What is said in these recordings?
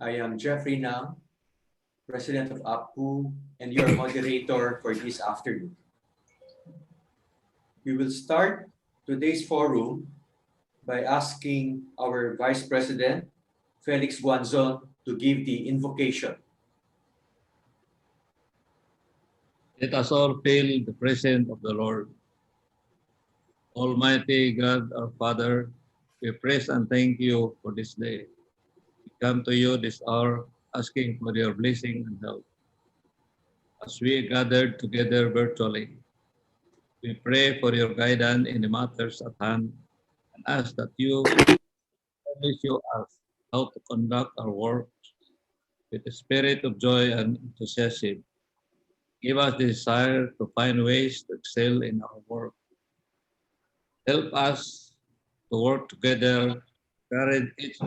I am Jeffrey Nam, President of Apcu, and your moderator for this afternoon. We will start today's forum by asking our Vice President, Felix Guanzon, to give the invocation. Let us all feel the presence of the Lord. Almighty God, our Father, we praise and thank you for this day. We come to you this hour asking for your blessing and help. As we gathered together virtually, we pray for your guidance in the matters at hand and ask that you show us how to conduct our work with a spirit of joy and enthusiasm. Give us the desire to find ways to excel in our work. Help us to work together, encourage each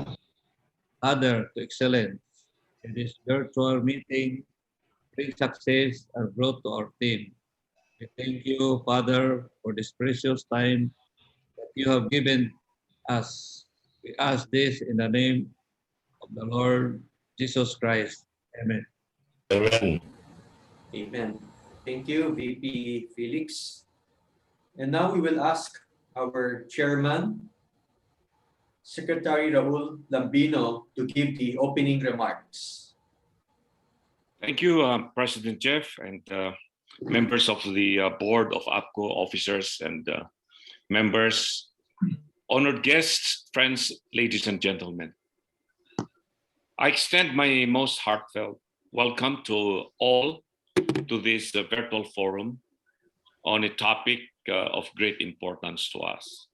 other to excellence. In this virtual meeting, bring success and growth to our team. We thank you, Father, for this precious time that you have given us. We ask this in the name of the Lord Jesus Christ. Amen. Amen. Amen. Thank you, VP Felix. And now we will ask our Chairman, Secretary Raul Lambino, to give the opening remarks. Thank you, President Jeff, and members of the Board of Apcu officers and members, honored guests, friends, ladies and gentlemen. I extend my most heartfelt welcome to all to this virtual forum on a topic of great importance to us.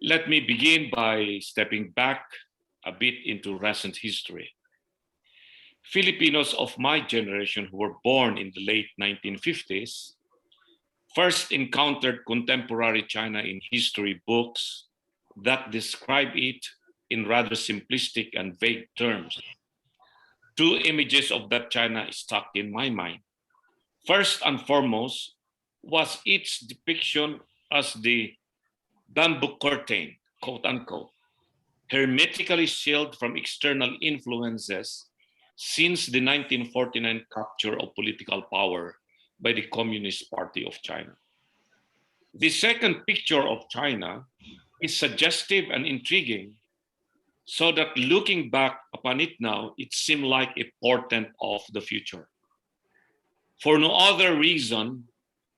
Let me begin by stepping back a bit into recent history. Filipinos of my generation who were born in the late 1950s first encountered contemporary China in history books that describe it in rather simplistic and vague terms. Two images of that China stuck in my mind. First and foremost was its depiction as the bamboo curtain, quote unquote, hermetically sealed from external influences since the 1949 capture of political power by the Communist Party of China. The second picture of China is suggestive and intriguing, so that looking back upon it now, it seemed like a portent of the future. For no other reason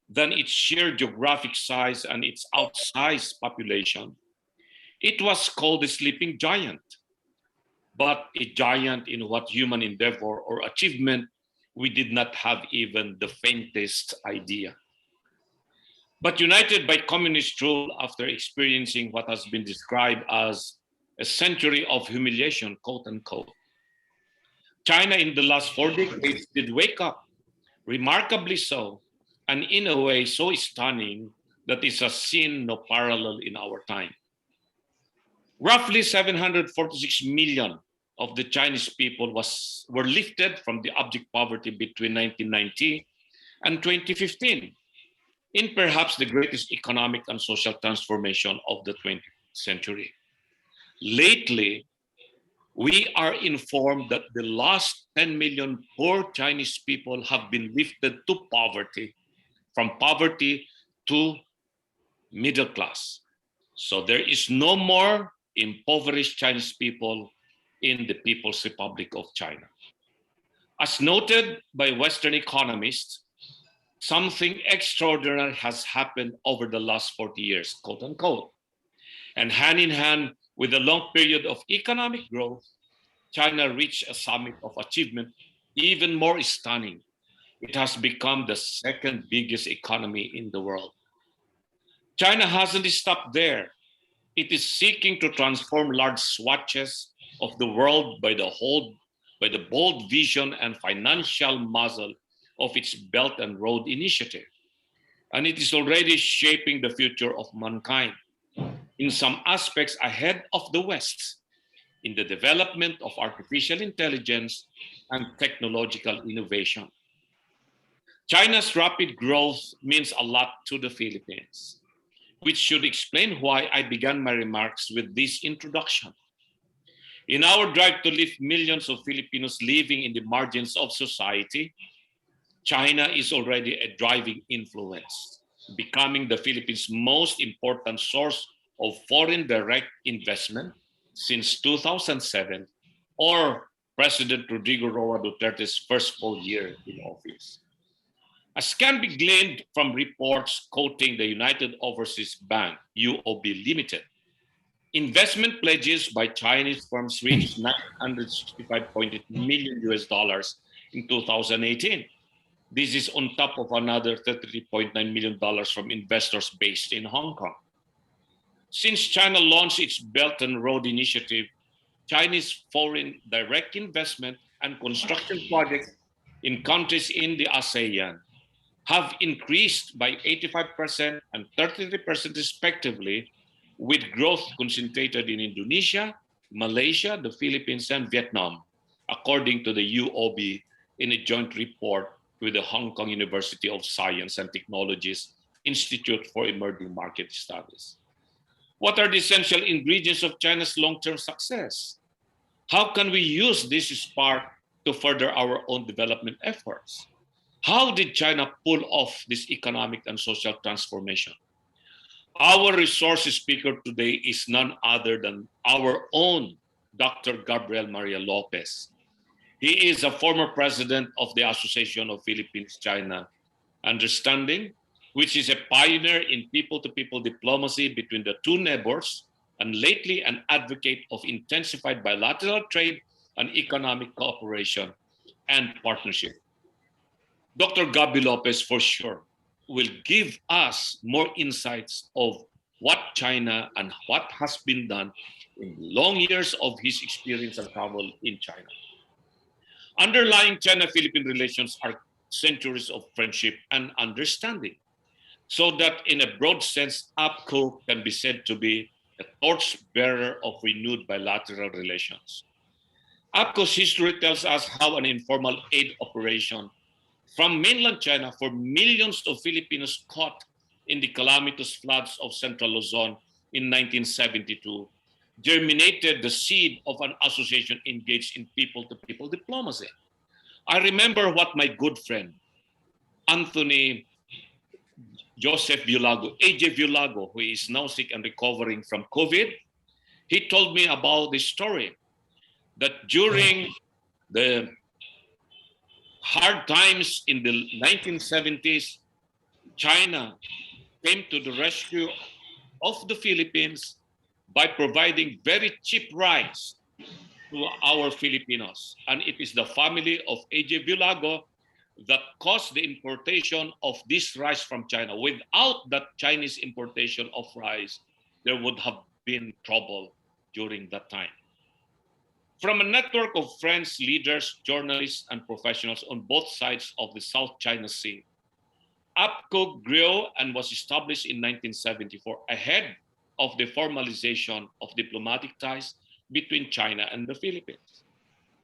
than its sheer geographic size and its outsized population, it was called the sleeping giant, but a giant in what human endeavor or achievement we did not have even the faintest idea. But united by communist rule after experiencing what has been described as a century of humiliation, quote unquote, China in the last 4 decades did wake up, remarkably so, and in a way so stunning that is a scene no parallel in our time. Roughly 746 million of the Chinese people were lifted from the abject poverty between 1990 and 2015, in perhaps the greatest economic and social transformation of the 20th century. Lately, we are informed that the last 10 million poor Chinese people have been lifted to poverty, from poverty to middle class. So there is no more impoverished Chinese people in the People's Republic of China. As noted by Western economists, something extraordinary has happened over the last 40 years, quote unquote. And hand in hand with a long period of economic growth, China reached a summit of achievement even more stunning. It has become the second biggest economy in the world. China hasn't stopped there. It is seeking to transform large swatches of the world by the bold vision and financial muscle of its Belt and Road Initiative. And it is already shaping the future of mankind, in some aspects ahead of the West, in the development of artificial intelligence and technological innovation. China's rapid growth means a lot to the Philippines, which should explain why I began my remarks with this introduction. In our drive to lift millions of Filipinos living in the margins of society, China is already a driving influence, becoming the Philippines' most important source of foreign direct investment since 2007, or President Rodrigo Roa Duterte's first full year in office. As can be gleaned from reports quoting the United Overseas Bank, UOB Limited, investment pledges by Chinese firms reached 965.8 million US dollars in 2018. This is on top of another $33.9 million from investors based in Hong Kong. Since China launched its Belt and Road Initiative, Chinese foreign direct investment and construction projects in countries in the ASEAN have increased by 85% and 33% respectively, with growth concentrated in Indonesia, Malaysia, the Philippines, and Vietnam, according to the UOB in a joint report with the Hong Kong University of Science and Technologies Institute for Emerging Market Studies. What are the essential ingredients of China's long-term success? How can we use this spark to further our own development efforts? How did China pull off this economic and social transformation? Our resource speaker today is none other than our own Dr. Gabriel Maria Lopez. He is a former president of the Association of Philippines-China Understanding, which is a pioneer in people-to-people diplomacy between the two neighbors, and lately an advocate of intensified bilateral trade and economic cooperation and partnership. Dr. Gabi Lopez, for sure, will give us more insights of what China and what has been done in long years of his experience and travel in China. Underlying China-Philippine relations are centuries of friendship and understanding, so that in a broad sense, Apcu can be said to be a torchbearer of renewed bilateral relations. Apcu's history tells us how an informal aid operation from mainland China for millions of Filipinos caught in the calamitous floods of central Luzon in 1972 germinated the seed of an association engaged in people-to-people diplomacy. I remember what my good friend, Anthony Joseph Violago, AJ Violago, who is now sick and recovering from COVID, he told me about this story, that during the hard times in the 1970s, China came to the rescue of the Philippines by providing very cheap rice to our Filipinos. And it is the family of AJ Violago that caused the importation of this rice from China. Without that Chinese importation of rice, there would have been trouble during that time. From a network of friends, leaders, journalists, and professionals on both sides of the South China Sea, Apcu grew and was established in 1974 ahead of the formalization of diplomatic ties between China and the Philippines.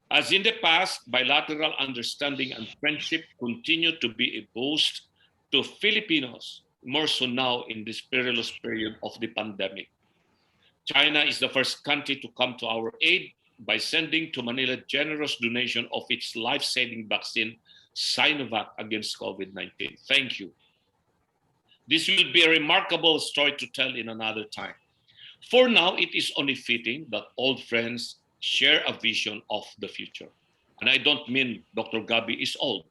As in the past, bilateral understanding and friendship continue to be a boost to Filipinos, more so now in this perilous period of the pandemic. China is the first country to come to our aid by sending to Manila generous donation of its life-saving vaccine, Sinovac, against COVID-19. Thank you. This will be a remarkable story to tell in another time. For now, it is only fitting that old friends share a vision of the future. And I don't mean Dr. Gabi is old.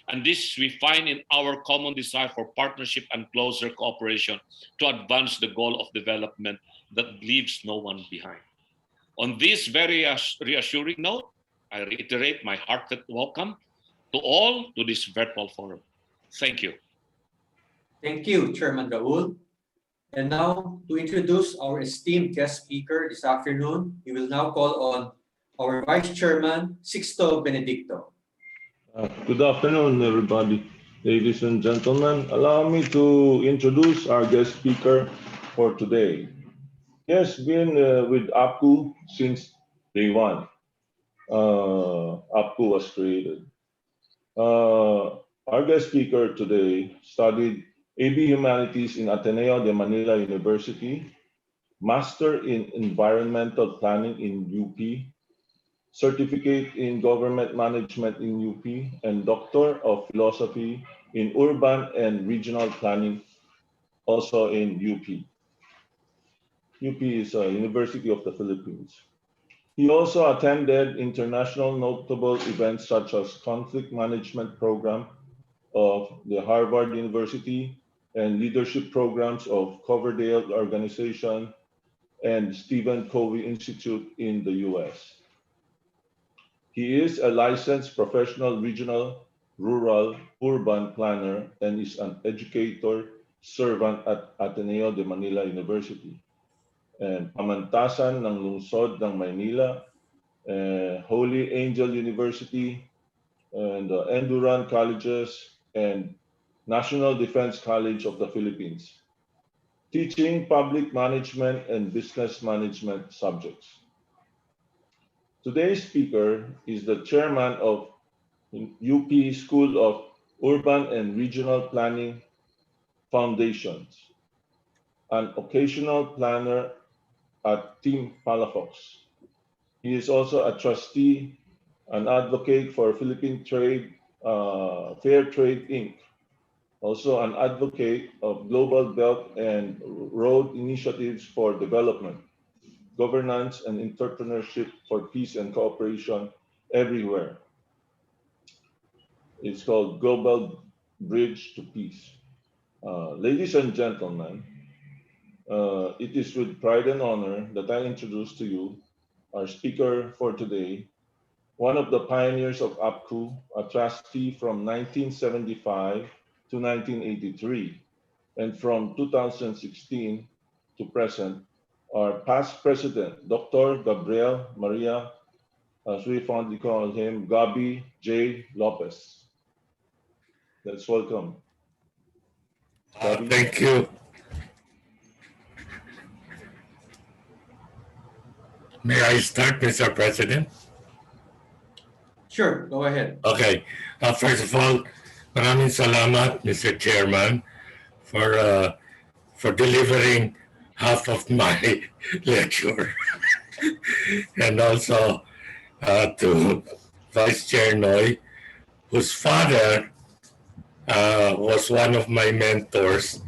And this we find in our common desire for partnership and closer cooperation to advance the goal of development that leaves no one behind. On this very reassuring note, I reiterate my heartfelt welcome to all to this virtual forum. Thank you. Thank you, Chairman Raul. And now, to introduce our esteemed guest speaker this afternoon, we will now call on our Vice Chairman, Sixto Benedicto. Good afternoon, everybody. Ladies and gentlemen, allow me to introduce our guest speaker for today. He has been with Apcu since day one. Apcu was created. Our guest speaker today studied AB Humanities in Ateneo de Manila University, Master in Environmental Planning in UP, Certificate in Government Management in UP, and Doctor of Philosophy in Urban and Regional Planning, also in UP. UP is a University of the Philippines. He also attended international notable events such as Conflict Management Program of the Harvard University and leadership programs of Coverdale Organization and Stephen Covey Institute in the US. He is a licensed professional regional, rural, urban planner and is an educator servant at Ateneo de Manila University and pamantasan ng lungsod ng Maynila, Holy Angel University, and Enduran Colleges, and National Defense College of the Philippines, teaching public management and business management subjects. Today's speaker is the chairman of UP School of Urban and Regional Planning Foundations, an occasional planner at Team Palafox. He is also a trustee, an advocate for Philippine Trade, Fair Trade Inc., also an advocate of Global Belt and Road Initiatives for Development, Governance and Entrepreneurship for Peace and Cooperation Everywhere. It's called Global Bridge to Peace. Ladies and gentlemen, it is with pride and honor that I introduce to you our speaker for today, one of the pioneers of Apcu, a trustee from 1975 to 1983, and from 2016 to present, our past president, Dr. Gabriel Maria, as we fondly call him, Gabi J. Lopez. Let's welcome. Gabi. Thank you. May I start, Mr. President? Sure, go ahead. Okay. First of all, maraming salamat, Mr. Chairman, for delivering half of my lecture. And also to Vice Chair Noy, whose father was one of my mentors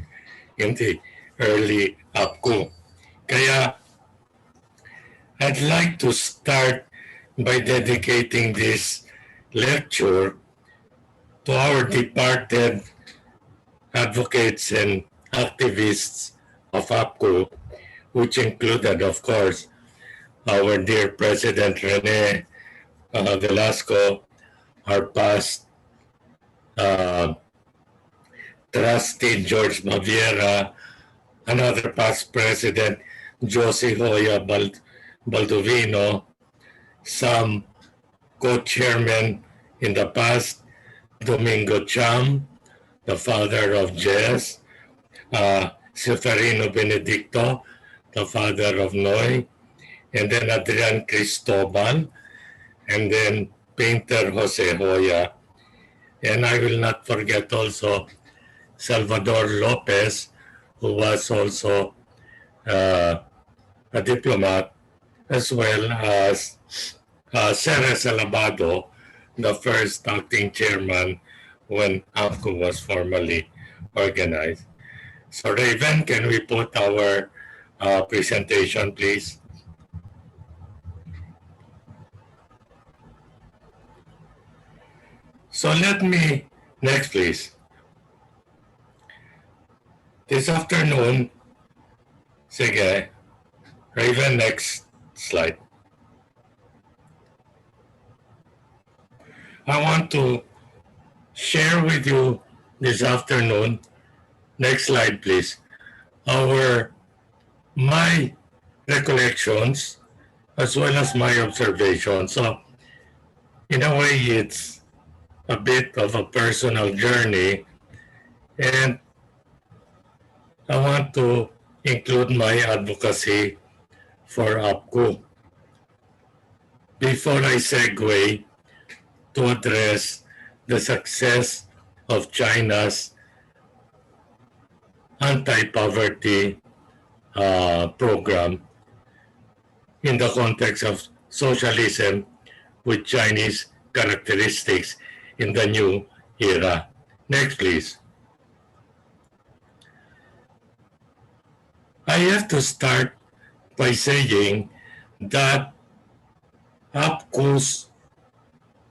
in the early Apcu. Kaya I'd like to start by dedicating this lecture to our departed advocates and activists of Apcu, which included, of course, our dear President Rene Velasco, our past trustee George Maviera, another past president, Josie Hoya Baldovino, some co-chairmen in the past, Domingo Cham, the father of Jess, Seferino Benedicto, the father of Noy, and then Adrian Cristobal, and then painter Jose Hoya. And I will not forget also Salvador Lopez, who was also a diplomat, as well as Ceres Alabado, the first acting chairman when Apcu was formally organized. So Raven, can we put our presentation, please? So let me, next please. This afternoon, sige, Raven, next slide. I want to share with you this afternoon, next slide please, my recollections as well as my observations. So in a way, it's a bit of a personal journey, and I want to include my advocacy for Apcu. Before I segue to address the success of China's anti-poverty program in the context of socialism with Chinese characteristics in the new era. Next, please. I have to start by saying that Apcu's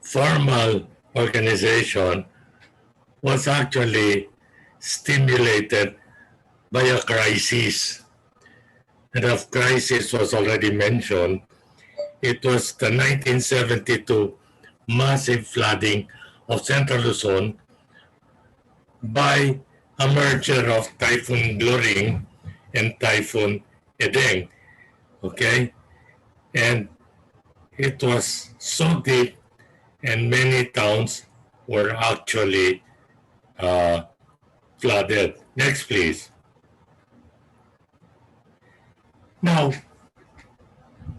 formal organization was actually stimulated by a crisis. And of crisis was already mentioned. It was the 1972 massive flooding of Central Luzon by a merger of Typhoon Gloring and Typhoon Edeng. Okay? And it was so deep, and many towns were actually flooded. Next, please. Now,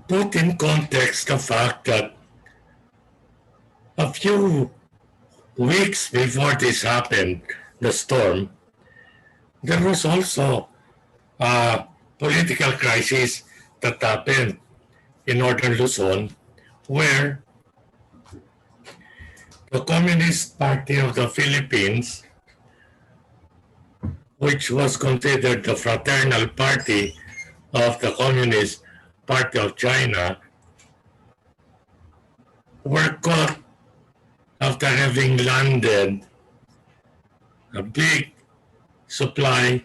put in context the fact that a few weeks before this happened, the storm, there was also a political crisis that happened in northern Luzon, where the Communist Party of the Philippines, which was considered the fraternal party of the Communist Party of China, were caught after having landed a big supply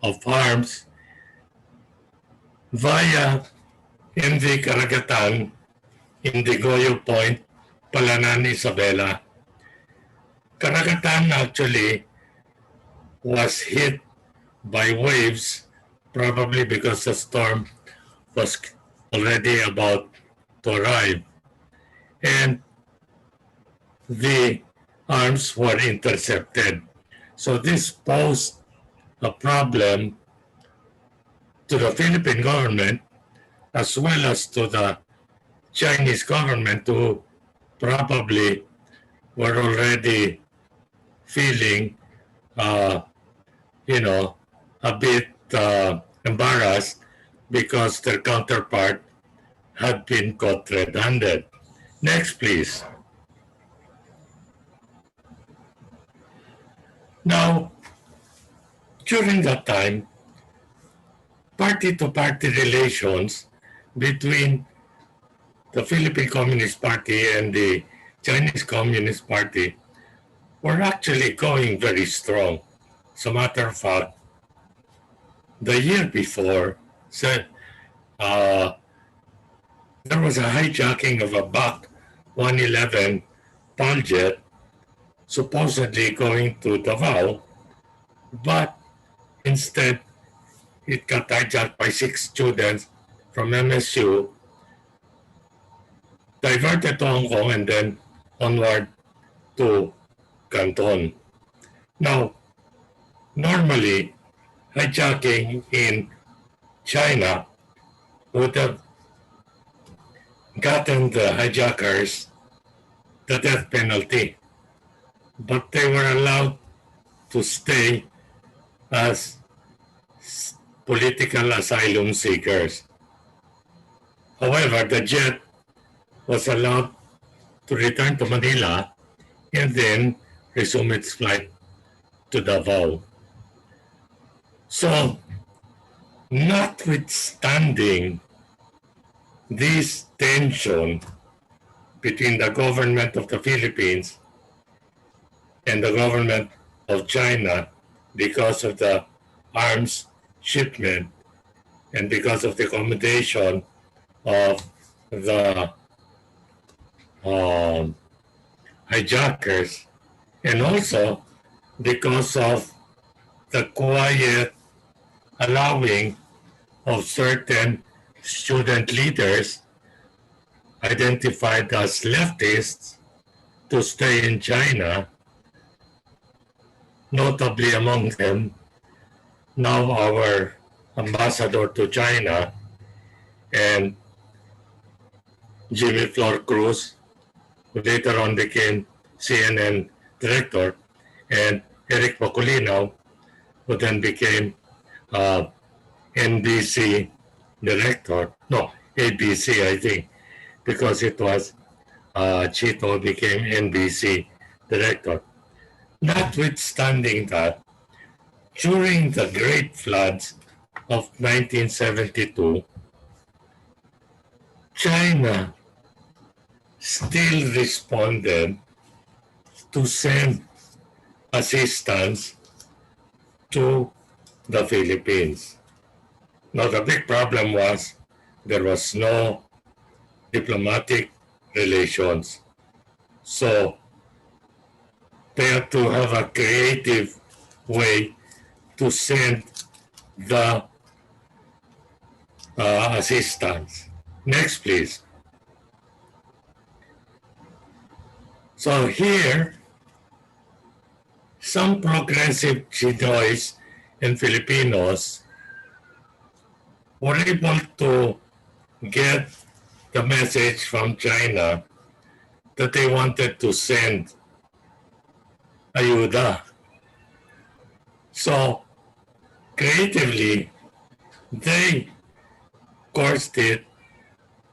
of arms via MV Karagatan, Indigoyo Point, Palanan, Isabela. Karagatan actually was hit by waves, probably because the storm was already about to arrive. And the arms were intercepted. So this posed a problem to the Philippine government as well as to the Chinese government, who probably were already feeling, a bit embarrassed because their counterpart had been caught red-handed. Next, please. Now, during that time, party-to-party relations between the Philippine Communist Party and the Chinese Communist Party were actually going very strong. As a matter of fact, the year before, there was a hijacking of a Bach 111 Paljet supposedly going to Davao, but instead it got hijacked by 6 students from MSU, diverted to Hong Kong, and then onward to Canton. Now, normally, hijacking in China would have gotten the hijackers the death penalty, but they were allowed to stay as political asylum seekers. However, the jet was allowed to return to Manila and then resume its flight to Davao. So, notwithstanding this tension between the government of the Philippines and the government of China because of the arms shipment and because of the accommodation of the hijackers, and also because of the quiet allowing of certain student leaders identified as leftists to stay in China, notably among them now our ambassador to China and Jimmy Flor Cruz, who later on became CNN director, and Eric Bacolinaw, who then became NBC director, no, ABC, I think, because it was Chito became NBC director. Notwithstanding that, during the great floods of 1972, China still responded to send assistance to the Philippines. Now, the big problem was there was no diplomatic relations. So, they had to have a creative way to send the assistance. Next, please. So here, some progressive Chinois and Filipinos were able to get the message from China that they wanted to send ayuda. So creatively, they coursed it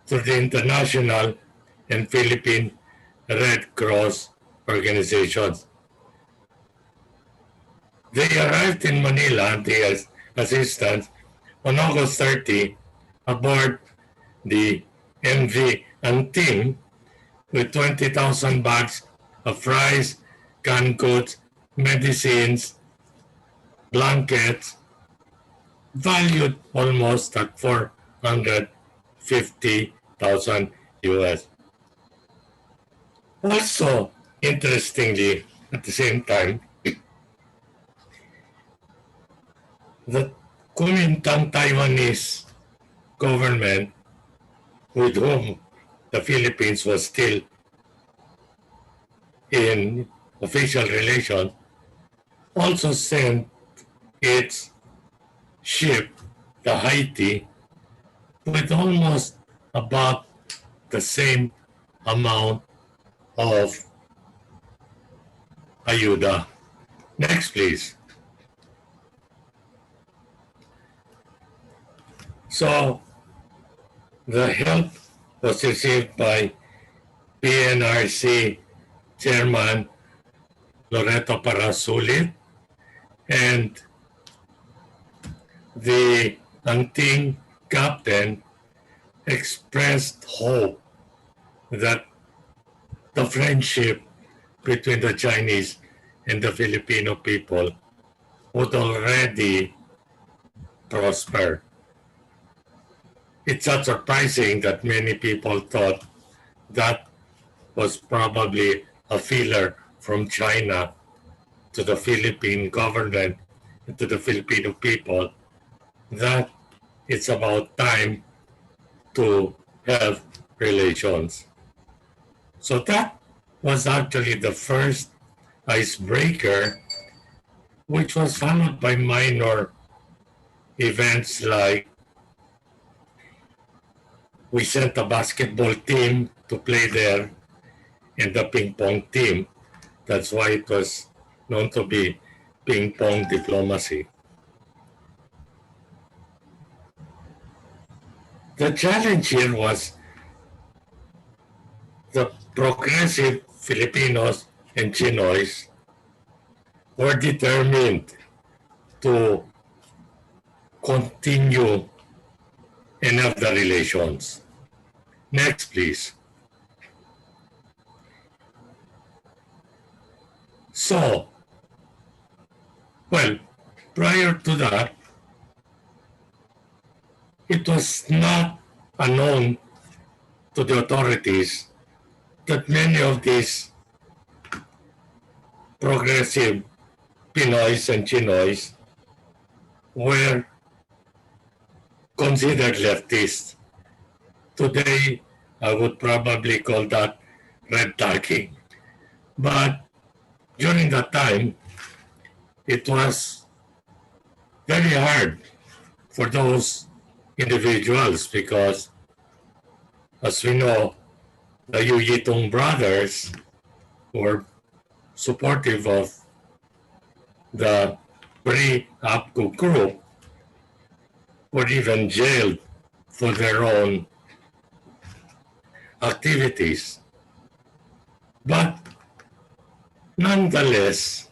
to the international and Philippine Red Cross organizations. They arrived in Manila, the assistance, on August 30 aboard the MV Anting with 20,000 bags of rice, canned goods, medicines, blankets, valued almost at 450,000 US. Also, interestingly, at the same time, the Kuomintang Taiwanese government, with whom the Philippines was still in official relations, also sent its ship, the Haiti, with almost about the same amount of ayuda. Next, please. So, the help was received by PNRC Chairman Loreto Parasulit and the Anting captain expressed hope that the friendship between the Chinese and the Filipino people would already prosper. It's not surprising that many people thought that was probably a filler from China to the Philippine government and to the Filipino people, that it's about time to have relations. So that was actually the first icebreaker, which was followed by minor events like we sent a basketball team to play there and the ping pong team. That's why it was known to be ping pong diplomacy. The challenge here was the progressive Filipinos and Chinois were determined to continue and have the relations. Next, please. So, well, prior to that, it was not unknown to the authorities that many of these progressive Pinoys and Chinois were considered leftists. Today, I would probably call that red tagging. But during that time, it was very hard for those individuals because, as we know, the Yu Yitong brothers were supportive of the pre-Apcu group, were even jailed for their own activities. But nonetheless,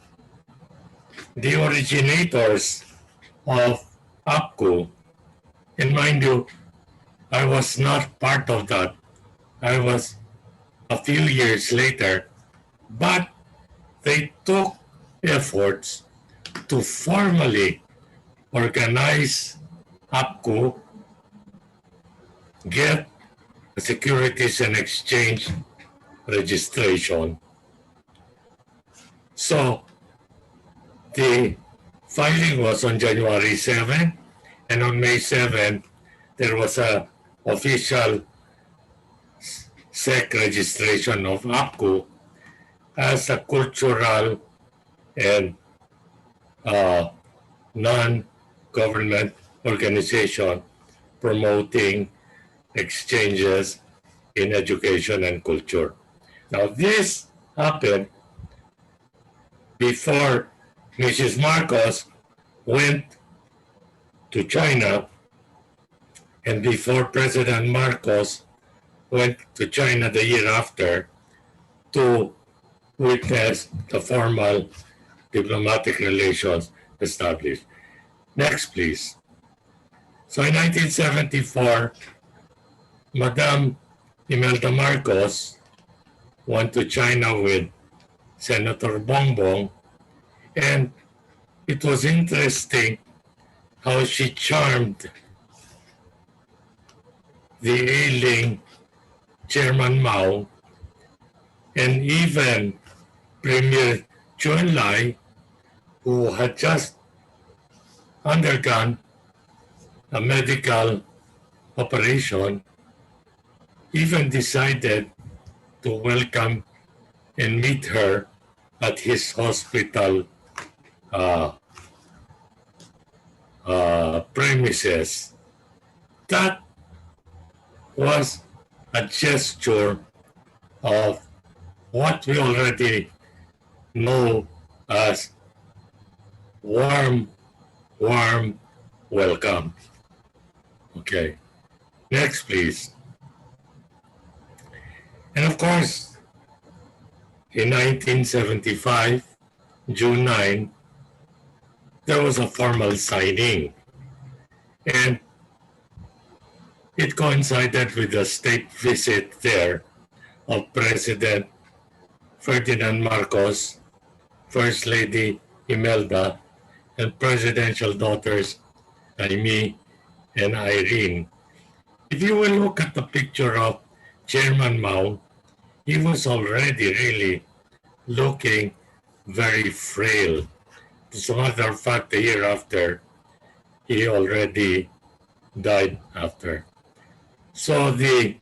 the originators of Apcu, and mind you, I was not part of that. I was a few years later, but they took efforts to formally organize Apcu, get a Securities and Exchange registration. So the filing was on January 7, and on May 7, there was a official SEC registration of Apcu as a cultural and non-government organization promoting exchanges in education and culture. Now, this happened before Mrs. Marcos went to China and before President Marcos went to China the year after to witness the formal diplomatic relations established. Next, please. So in 1974, Madame Imelda Marcos went to China with Senator Bongbong, and it was interesting how she charmed the ailing Chairman Mao and even Premier Zhou Enlai, who had just undergone a medical operation, even decided to welcome and meet her at his hospital premises. That was a gesture of what we already know as warm welcome. Okay, next please. And of course, in 1975, June 9, there was a formal signing, and it coincided with the state visit there of President Ferdinand Marcos, First Lady Imelda, and presidential daughters Amy and Irene. If you will look at the picture of Chairman Mao, he was already really looking very frail. As a matter of fact, the year after, he already died after. So the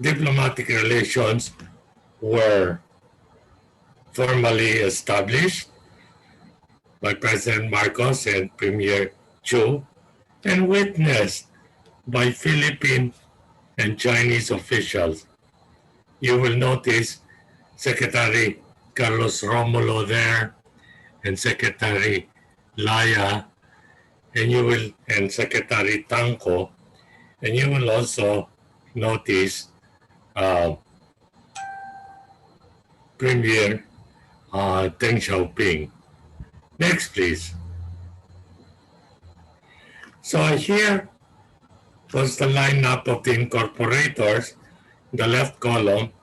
diplomatic relations were formally established by President Marcos and Premier Zhou and witnessed by Philippine and Chinese officials. You will notice Secretary Carlos Romulo there and Secretary Laya and Secretary Tanco, and you will also notice Premier Deng Xiaoping. Next, please. So here was the lineup of the incorporators. The left column,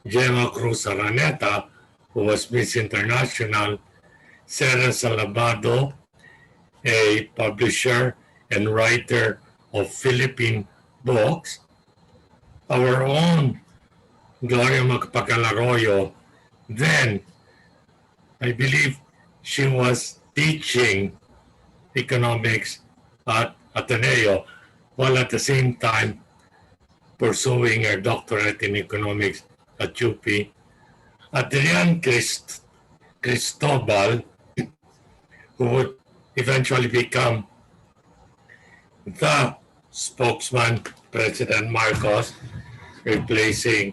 Gemma Cruz Araneta, who was Miss International, Sarah Salabado, a publisher and writer of Philippine books, our own Gloria Magpagalarroyo. Then, I believe she was teaching economics at Ateneo, while at the same time pursuing her doctorate in economics at UP. Adrian Cristobal, who would eventually become the spokesman, President Marcos, replacing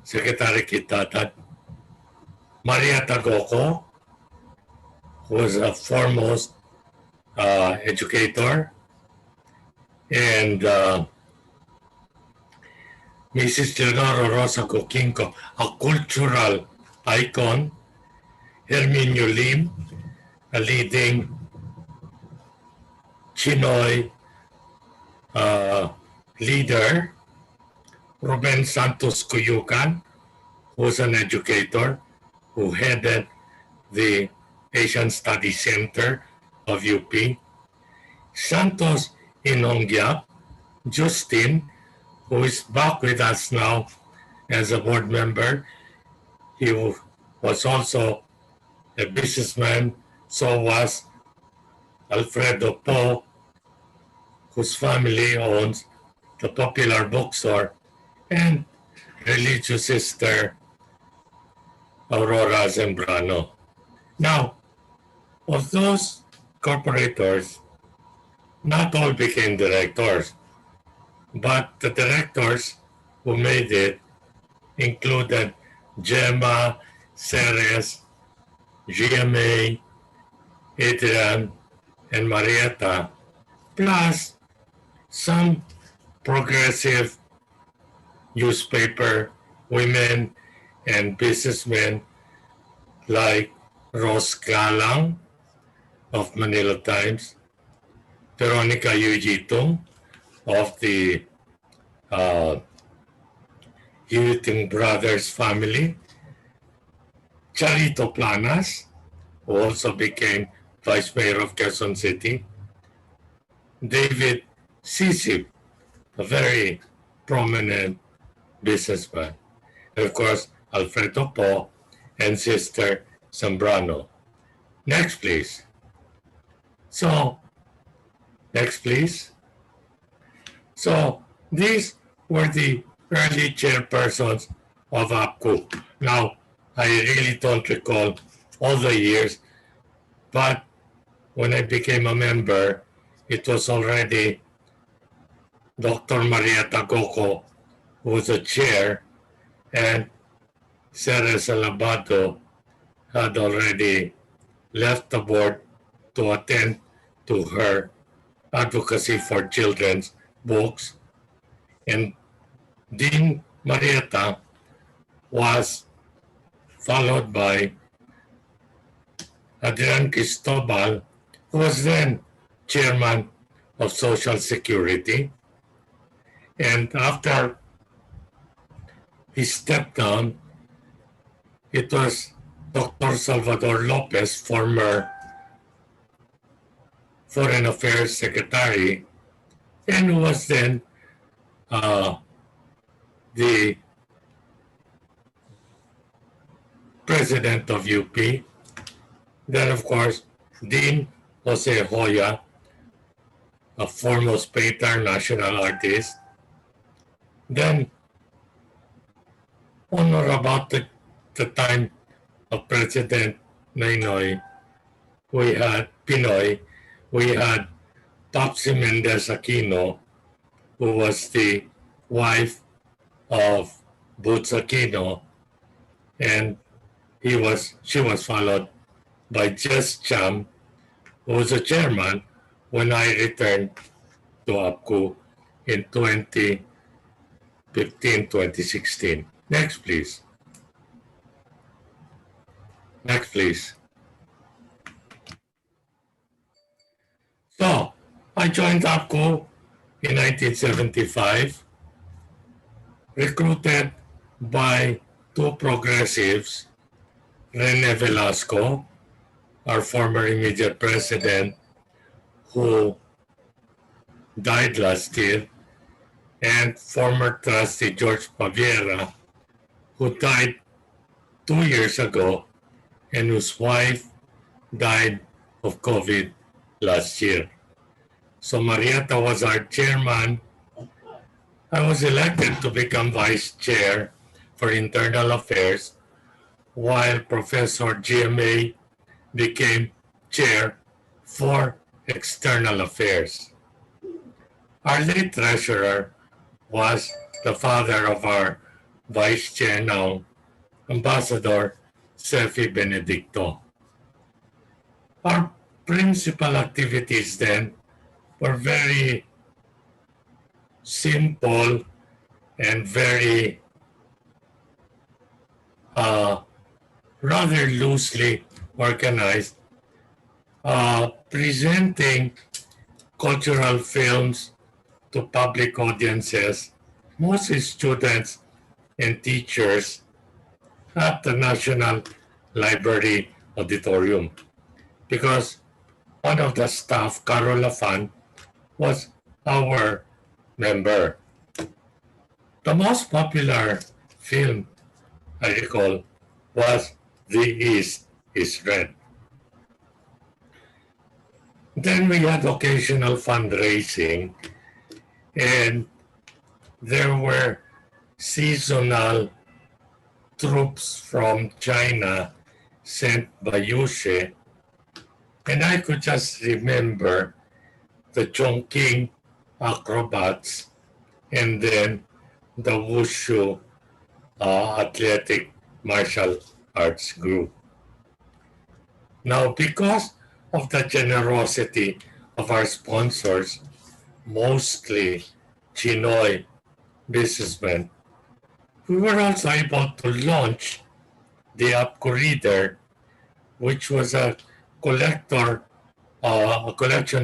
Secretary Kitata. Maria Tagoco, who was a foremost educator, and Mrs. Leonora Rosa Coquinco, a cultural icon, Herminio Lim, a leading Chinoy leader, Ruben Santos Cuyucan, who was an educator who headed the Asian Studies Center of UP, Santos Inongia, Justin, who is back with us now as a board member. He was also a businessman, so was Alfredo Po, whose family owns the popular bookstore, and religious sister Aurora Zambrano. Now, of those corporators, not all became directors, but the directors who made it included Gemma, Ceres, GMA, Adrian, and Marietta, plus some progressive newspaper women and businessmen like Rose Galang of Manila Times, Veronica Yujitung of the Yujitung Brothers family, Charito Planas, who also became Vice Mayor of Quezon City, David Sisip, a very prominent businessman, and of course, Alfredo Po and Sister Zambrano. Next, please. So, next, please. So, these were the early chairpersons of Apcu. Now, I really don't recall all the years, but when I became a member, it was already Dr. Marietta Goco, who was the chair, and Ceres Alabado had already left the board to attend to her advocacy for children's books. And Dean Marietta was followed by Adrian Cristobal, who was then chairman of Social Security. And after he stepped down, it was Dr. Salvador Lopez, former Foreign Affairs Secretary, and who was then the president of UP. Then, of course, Dean Jose Hoya, a foremost painter, national artist. Then, on or about the time of President Pinoy, we had Topsy Mendez Aquino, who was the wife of Boots Aquino, and she was followed by Jess Cham, who was a chairman when I returned to Apcu in 2015-2016. Next, please. Next, please. So, I joined Apcu in 1975, recruited by two progressives, Rene Velasco, our former immediate president, who died last year, and former trustee George Paviera, who died 2 years ago, and whose wife died of COVID last year. So Marietta was our chairman. I was elected to become vice chair for internal affairs, while Professor GMA became chair for external affairs. Our late treasurer was the father of our vice chair now, Ambassador Sefi Benedicto. Our principal activities then were very simple and very rather loosely organized, presenting cultural films to public audiences, mostly students and teachers at the National Library Auditorium. Because one of the staff, Carol Lafan, was our member. The most popular film, I recall, was The East is Red. Then we had occasional fundraising, and there were seasonal troops from China sent by Yushe, and I could just remember the Chongqing acrobats and then the Wushu athletic martial arts group. Now, because of the generosity of our sponsors, mostly Chinoy businessmen, we were also able to launch the Apcu Reader, which was a collection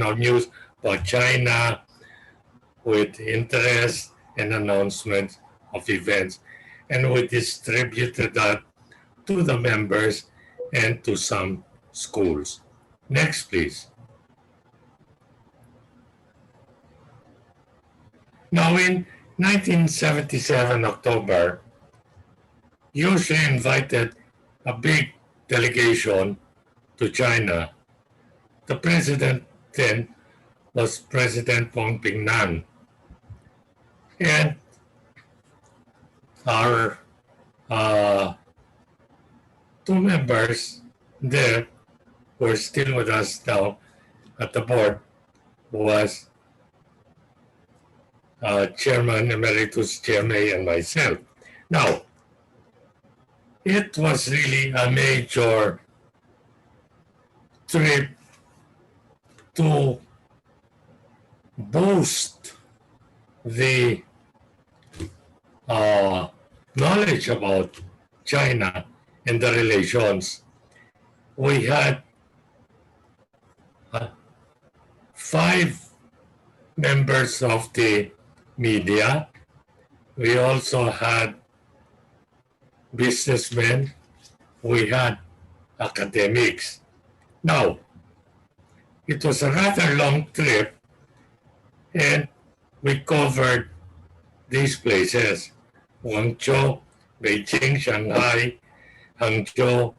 of news about China with interest and announcements of events. And we distributed that to the members and to some schools. Next, please. Now, in 1977, October, Yoshe invited a big delegation to China. The president then was President Wang Pingnan. And our two members there who are still with us now at the board was Chairman Emeritus Chairman and myself. Now, it was really a major trip to boost the knowledge about China and the relations. We had 5 members of the media. We also had businessmen. We had academics. Now, it was a rather long trip, and we covered these places: Guangzhou, Beijing, Shanghai, Hangzhou,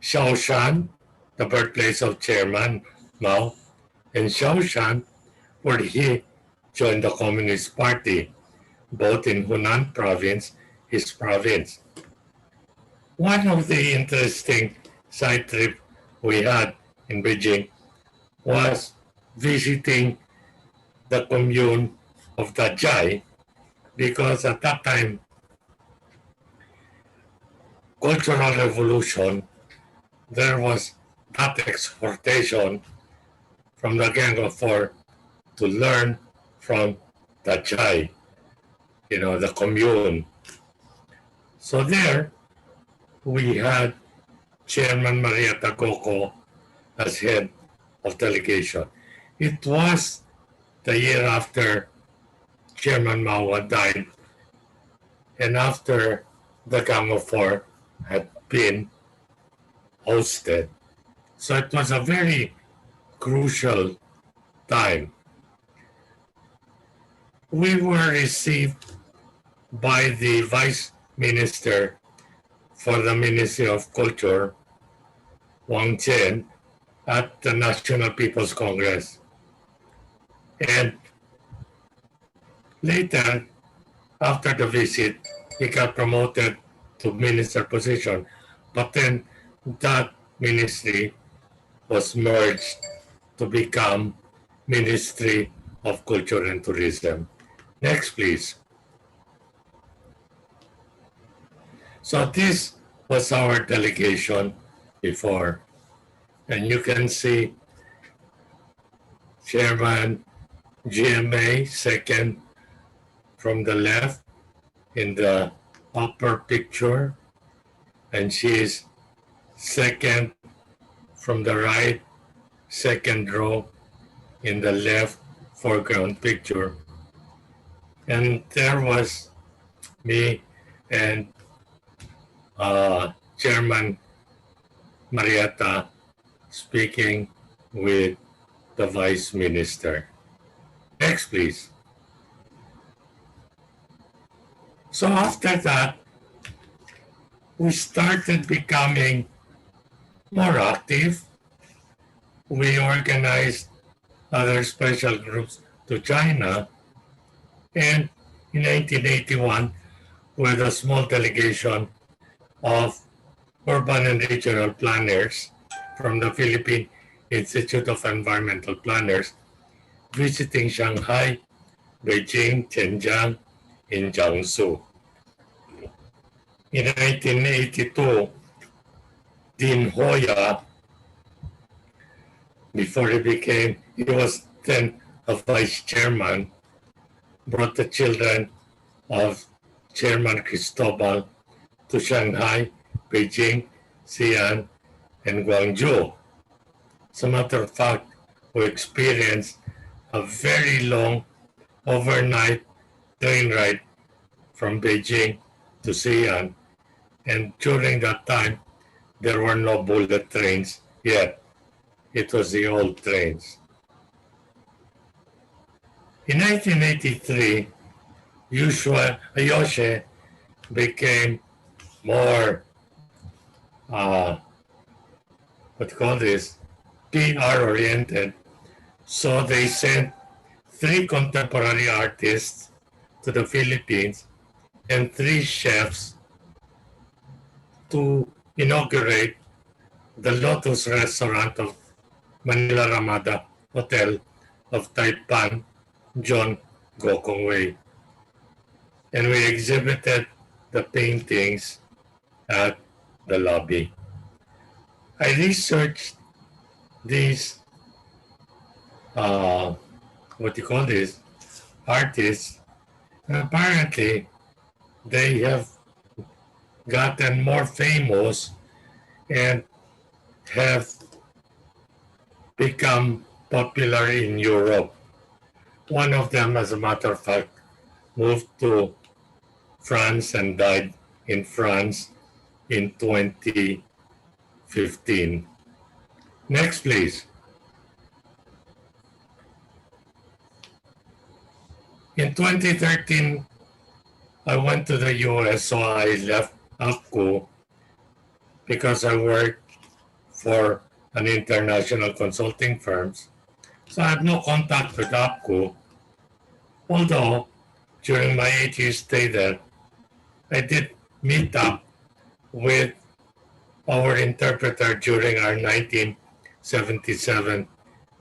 Shaoshan, the birthplace of Chairman Mao, and Shaoshan, where he joined the Communist Party, both in Hunan province, his province. One of the interesting side trips we had in Beijing was visiting the commune of Dajai, because at that time, Cultural Revolution, there was that exhortation from the Gang of Four to learn from Dajai, the commune. So there, we had Chairman Maria Tacoco as head of delegation. It was the year after Chairman Mao had died, and after the Gang of Four had been hosted. So it was a very crucial time. We were received by the Vice Minister for the Ministry of Culture, Wang Chen, at the National People's Congress. And later, after the visit, he got promoted to minister position. But then that ministry was merged to become Ministry of Culture and Tourism. Next, please. So this was our delegation before. And you can see Chairman GMA, second from the left, in the upper picture, and she is second from the right, second row in the left foreground picture. And there was me and Chairman Marietta speaking with the Vice Minister. Next, please. So after that, we started becoming more active. We organized other special groups to China. And in 1981, with a small delegation of urban and regional planners from the Philippine Institute of Environmental Planners, visiting Shanghai, Beijing, Zhenjiang, and Jiangsu. In 1982, Dean Hoya, before he was then a vice chairman, brought the children of Chairman Cristobal to Shanghai, Beijing, Xi'an, and Guangzhou. As a matter of fact, we experienced a very long overnight train ride from Beijing to Xi'an, and during that time, there were no bullet trains yet. It was the old trains. In 1983, Yoshe became more, PR-oriented. So they sent 3 contemporary artists to the Philippines and 3 chefs to inaugurate the Lotus restaurant of Manila Ramada Hotel of Taipan, John Gokong Wei. And we exhibited the paintings at the lobby. I researched these, artists, and apparently they have gotten more famous and have become popular in Europe. One of them, as a matter of fact, moved to France and died in France in 2015. Next, please. In 2013, I went to the US, so I left Apcu because I worked for an international consulting firm. So I have no contact with Apcu, although during my 8-year stay there, I did meet up with our interpreter during our 1977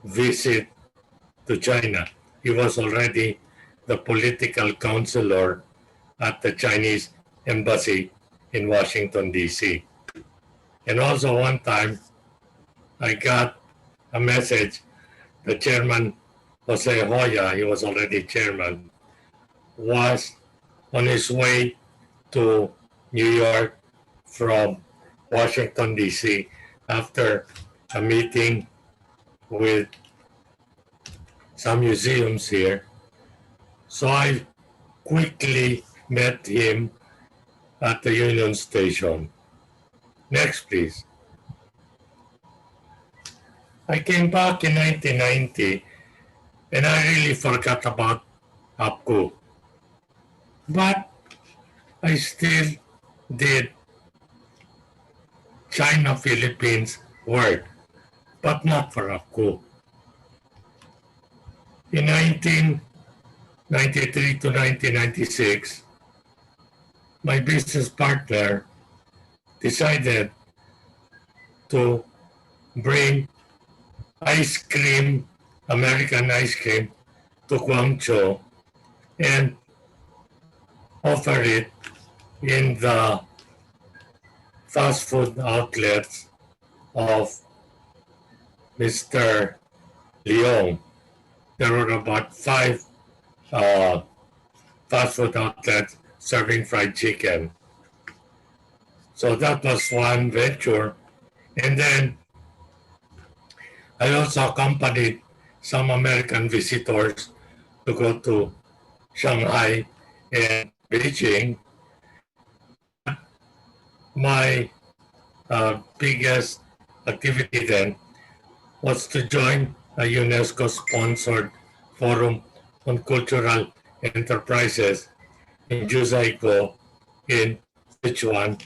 visit to China. He was already the political counselor at the Chinese embassy in Washington, D.C. And also one time, I got a message. The chairman, Jose Hoya, he was already chairman, was on his way to New York from Washington, D.C. after a meeting with some museums here. So I quickly met him at the Union Station. Next, please. I came back in 1990 and I really forgot about Apcu. But I still did China-Philippines work, but not for Apcu. In 1993 to 1996, my business partner decided to bring ice cream, American ice cream, to Guangzhou and offer it in the fast food outlets of Mr. Leong. There were about 5 fast food outlets serving fried chicken. So that was one venture. And then I also accompanied some American visitors to go to Shanghai and Beijing. But my biggest activity then was to join a UNESCO-sponsored forum on cultural enterprises in Jusaigo in Sichuan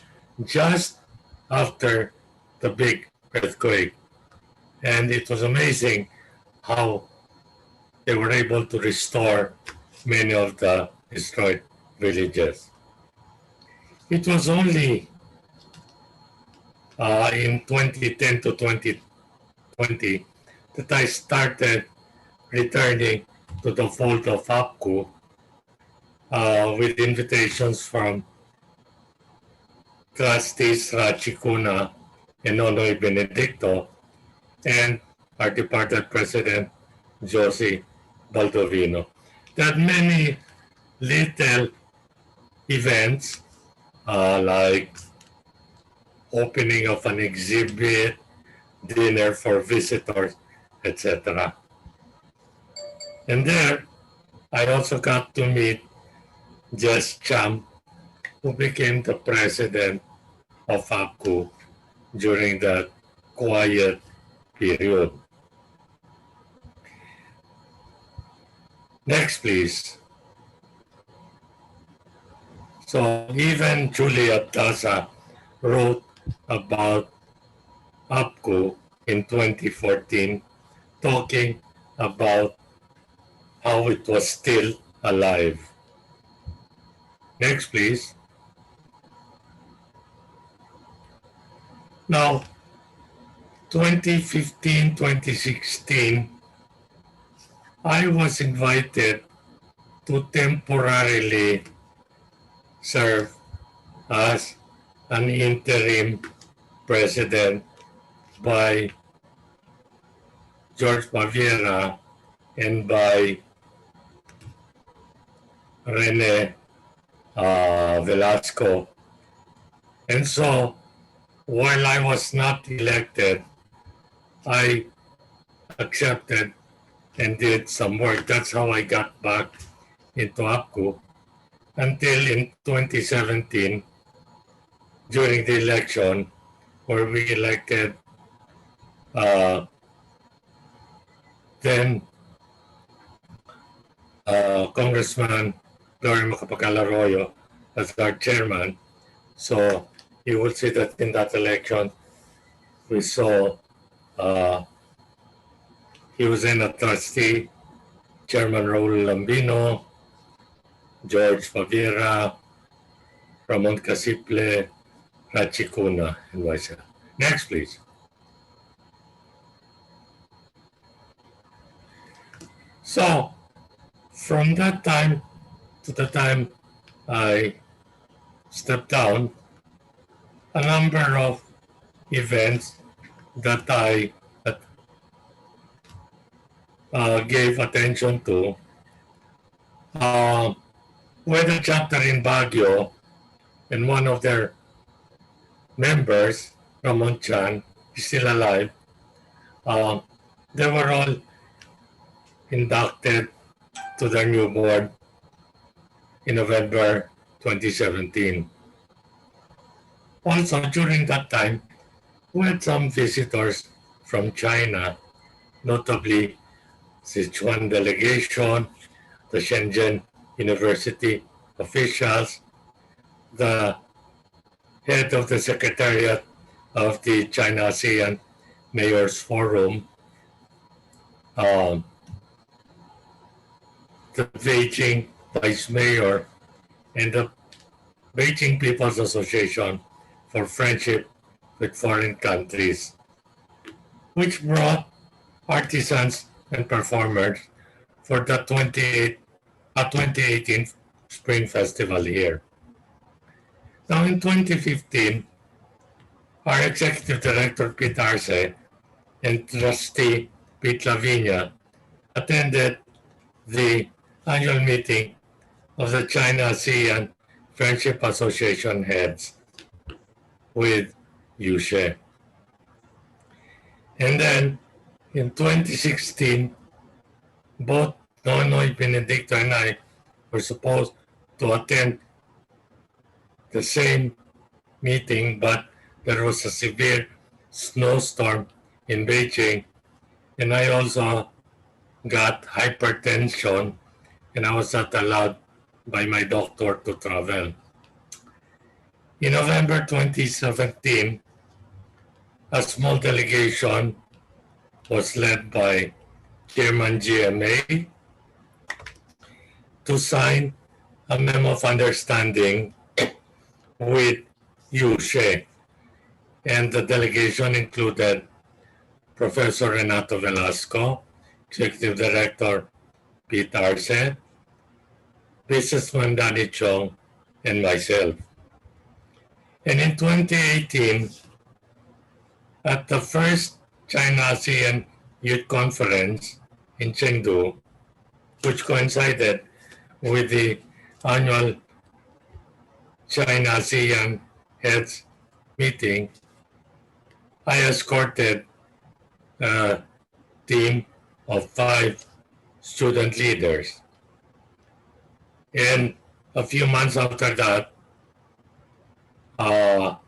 just after the big earthquake. And it was amazing how they were able to restore many of the destroyed villages. It was only in 2010 to 2020 that I started returning to the fold of Apcu with invitations from trustees Rachikuna and Nonoy Benedicto and our departed president, Josie Baldovino. There are many little events like opening of an exhibit, dinner for visitors, etc. And there, I also got to meet Jess Cham, who became the president of Apcu during that quiet period. Next, please. So even Julia Daza wrote about Apcu in 2014, talking about how it was still alive. Next, please. Now, 2015, 2016, I was invited to temporarily serve as an interim president by George Baviera and by Rene Velasco. And so, while I was not elected, I accepted and did some work. That's how I got back into Apcu until in 2017, during the election, where we elected then Congressman Gloria Macapagal Arroyo as our chairman. So you will see that in that election, we saw he was in a trustee, Chairman Raul Lambino, George Favira, Ramon Casiple, Rachikuna, and myself. Next, please. So, from that time to the time I stepped down, a number of events that I gave attention to. With a chapter in Baguio, and one of their members, Ramon Chan, is still alive. They were all inducted to their new board in November 2017. Also, during that time, we had some visitors from China, notably Sichuan delegation, the Shenzhen University officials, the head of the Secretariat of the China-ASEAN Mayors Forum, the Beijing Vice Mayor, and the Beijing People's Association for Friendship with Foreign Countries, which brought artisans and performers for the 2018 Spring Festival here. Now in 2015, our Executive Director Pete Arce and Trustee Pete Lavinia attended the annual meeting of the China-ASEAN Friendship Association heads with Yushe. And then in 2016, both Nonoy Benedicto and I were supposed to attend the same meeting, but there was a severe snowstorm in Beijing, and I also got hypertension, and I was not allowed by my doctor to travel. In November 2017, a small delegation was led by Chairman GMA to sign a memo of understanding with Yushe, and the delegation included Professor Renato Velasco, Executive Director Pete Arce, businessman Danny Chong, and myself. And in 2018, at the first China-ASEAN Youth Conference in Chengdu, which coincided with the annual China-ASEAN Heads meeting, I escorted a team of 5 student leaders. And a few months after that, our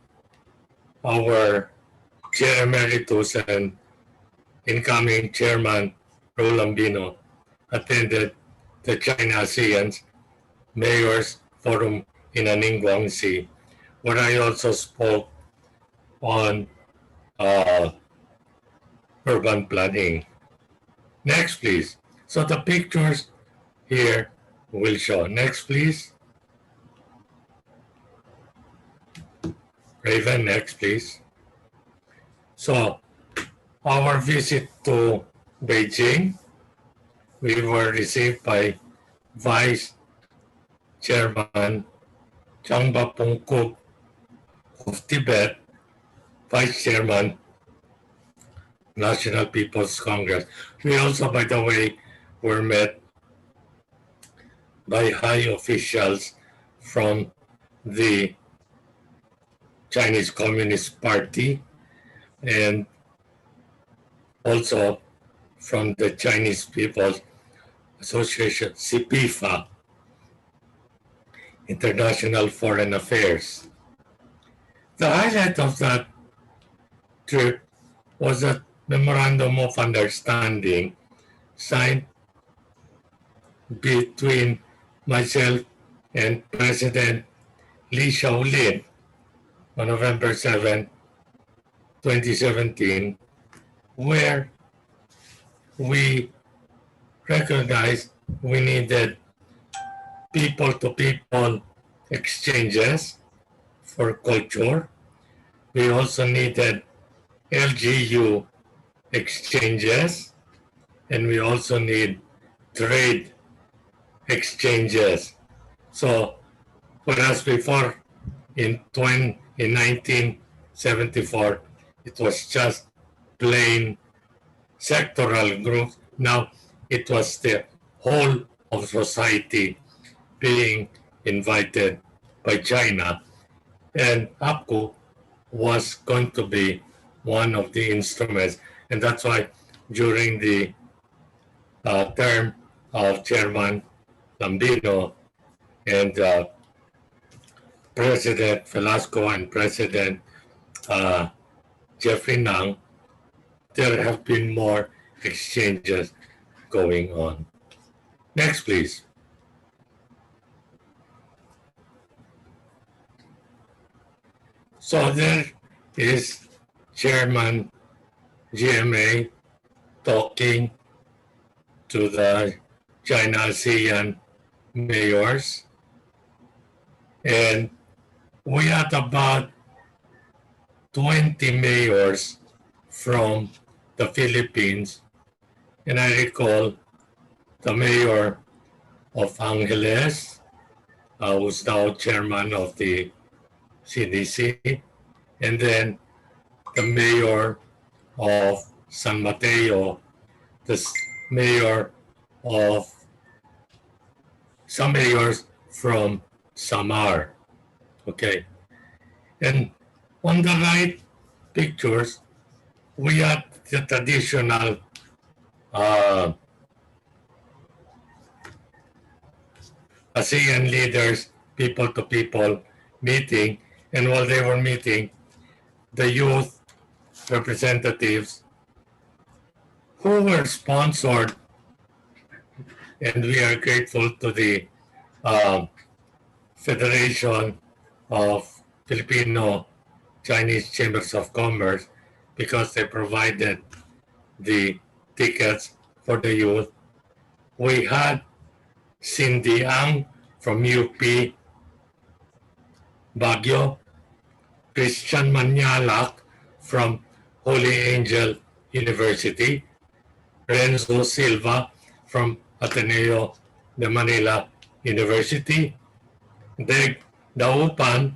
Chair Emeritus and incoming Chairman Raul Lambino attended the China-ASEAN Mayors Forum in Ningguangsi, where I also spoke on urban planning. Next, please. So the pictures here will show. Next, please. Raven, next, please. So our visit to Beijing, we were received by Vice Chairman Changba Pongkuk of Tibet, Vice Chairman National People's Congress. We also, by the way, were met by high officials from the Chinese Communist Party and also from the Chinese People's Association, CPFA, International Foreign Affairs. The highlight of that trip was a memorandum of understanding signed between myself and President Li Shaolin on November 7, 2017, where we recognized we needed people-to-people exchanges for culture. We also needed LGU exchanges, and we also need trade exchanges. So, whereas before in 1974, it was just plain sectoral groups. Now it was the whole of society being invited by China, and Apcu was going to be one of the instruments, and that's why during the term of Chairman Lambino and President Velasco and President Jeffrey Nang, there have been more exchanges going on. Next, please. So there is Chairman GMA talking to the China-ASEAN mayors, and we had about 20 mayors from the Philippines, and I recall the mayor of Angeles, who's now chairman of the CDC, and then the mayor of San Mateo, the mayor of some mayors from Samar. Okay. And on the right pictures, we have the traditional ASEAN leaders, people to people meeting. And while they were meeting, the youth representatives who were sponsored, and we are grateful to the uh, Federation of Filipino Chinese Chambers of Commerce because they provided the tickets for the youth. We had Cindy Ang from UP Baguio, Christian Manyalak from Holy Angel University, Renzo Silva from Ateneo de Manila University, Deg Daupan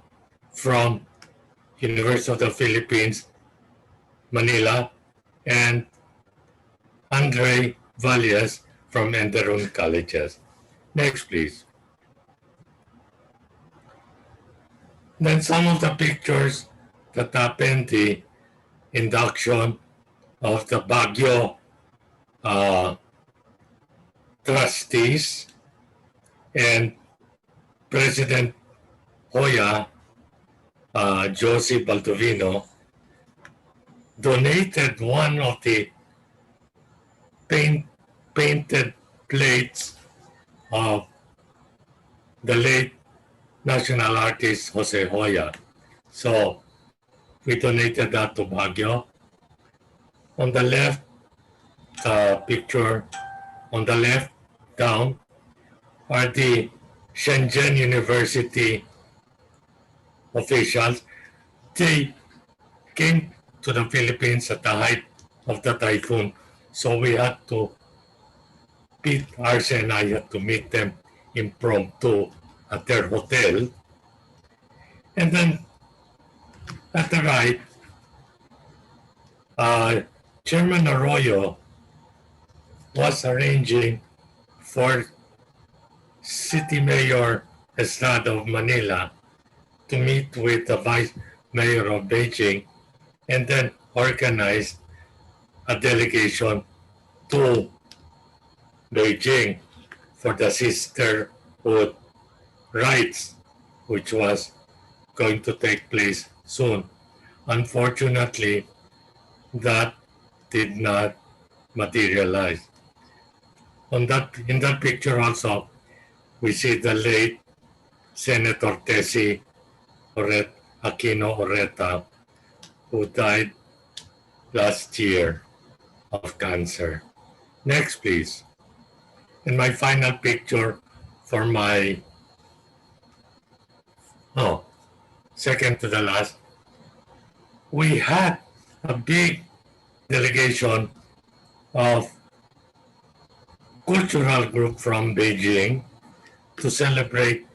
from University of the Philippines, Manila, and Andre Valles from Enderun Colleges. Next, please. Then some of the pictures that happened, the induction of the Baguio trustees and President Hoya, Josie Baldovino, donated one of the painted plates of the late national artist Jose Hoya. So we donated that to Baguio. On the left picture, on the left down, are the Shenzhen University officials. They came to the Philippines at the height of the typhoon. So we had to, Pete Arce and I had to meet them impromptu at their hotel. And then at the right, Chairman Arroyo was arranging for City Mayor Estrada of Manila to meet with the Vice Mayor of Beijing and then organize a delegation to Beijing for the sisterhood rites, which was going to take place soon. Unfortunately, that did not materialize. In that picture also, we see the late Senator Tessie Aquino Oreta, who died last year of cancer. Next, please. And my final picture for my, second to the last, we had a big delegation of cultural group from Beijing to celebrate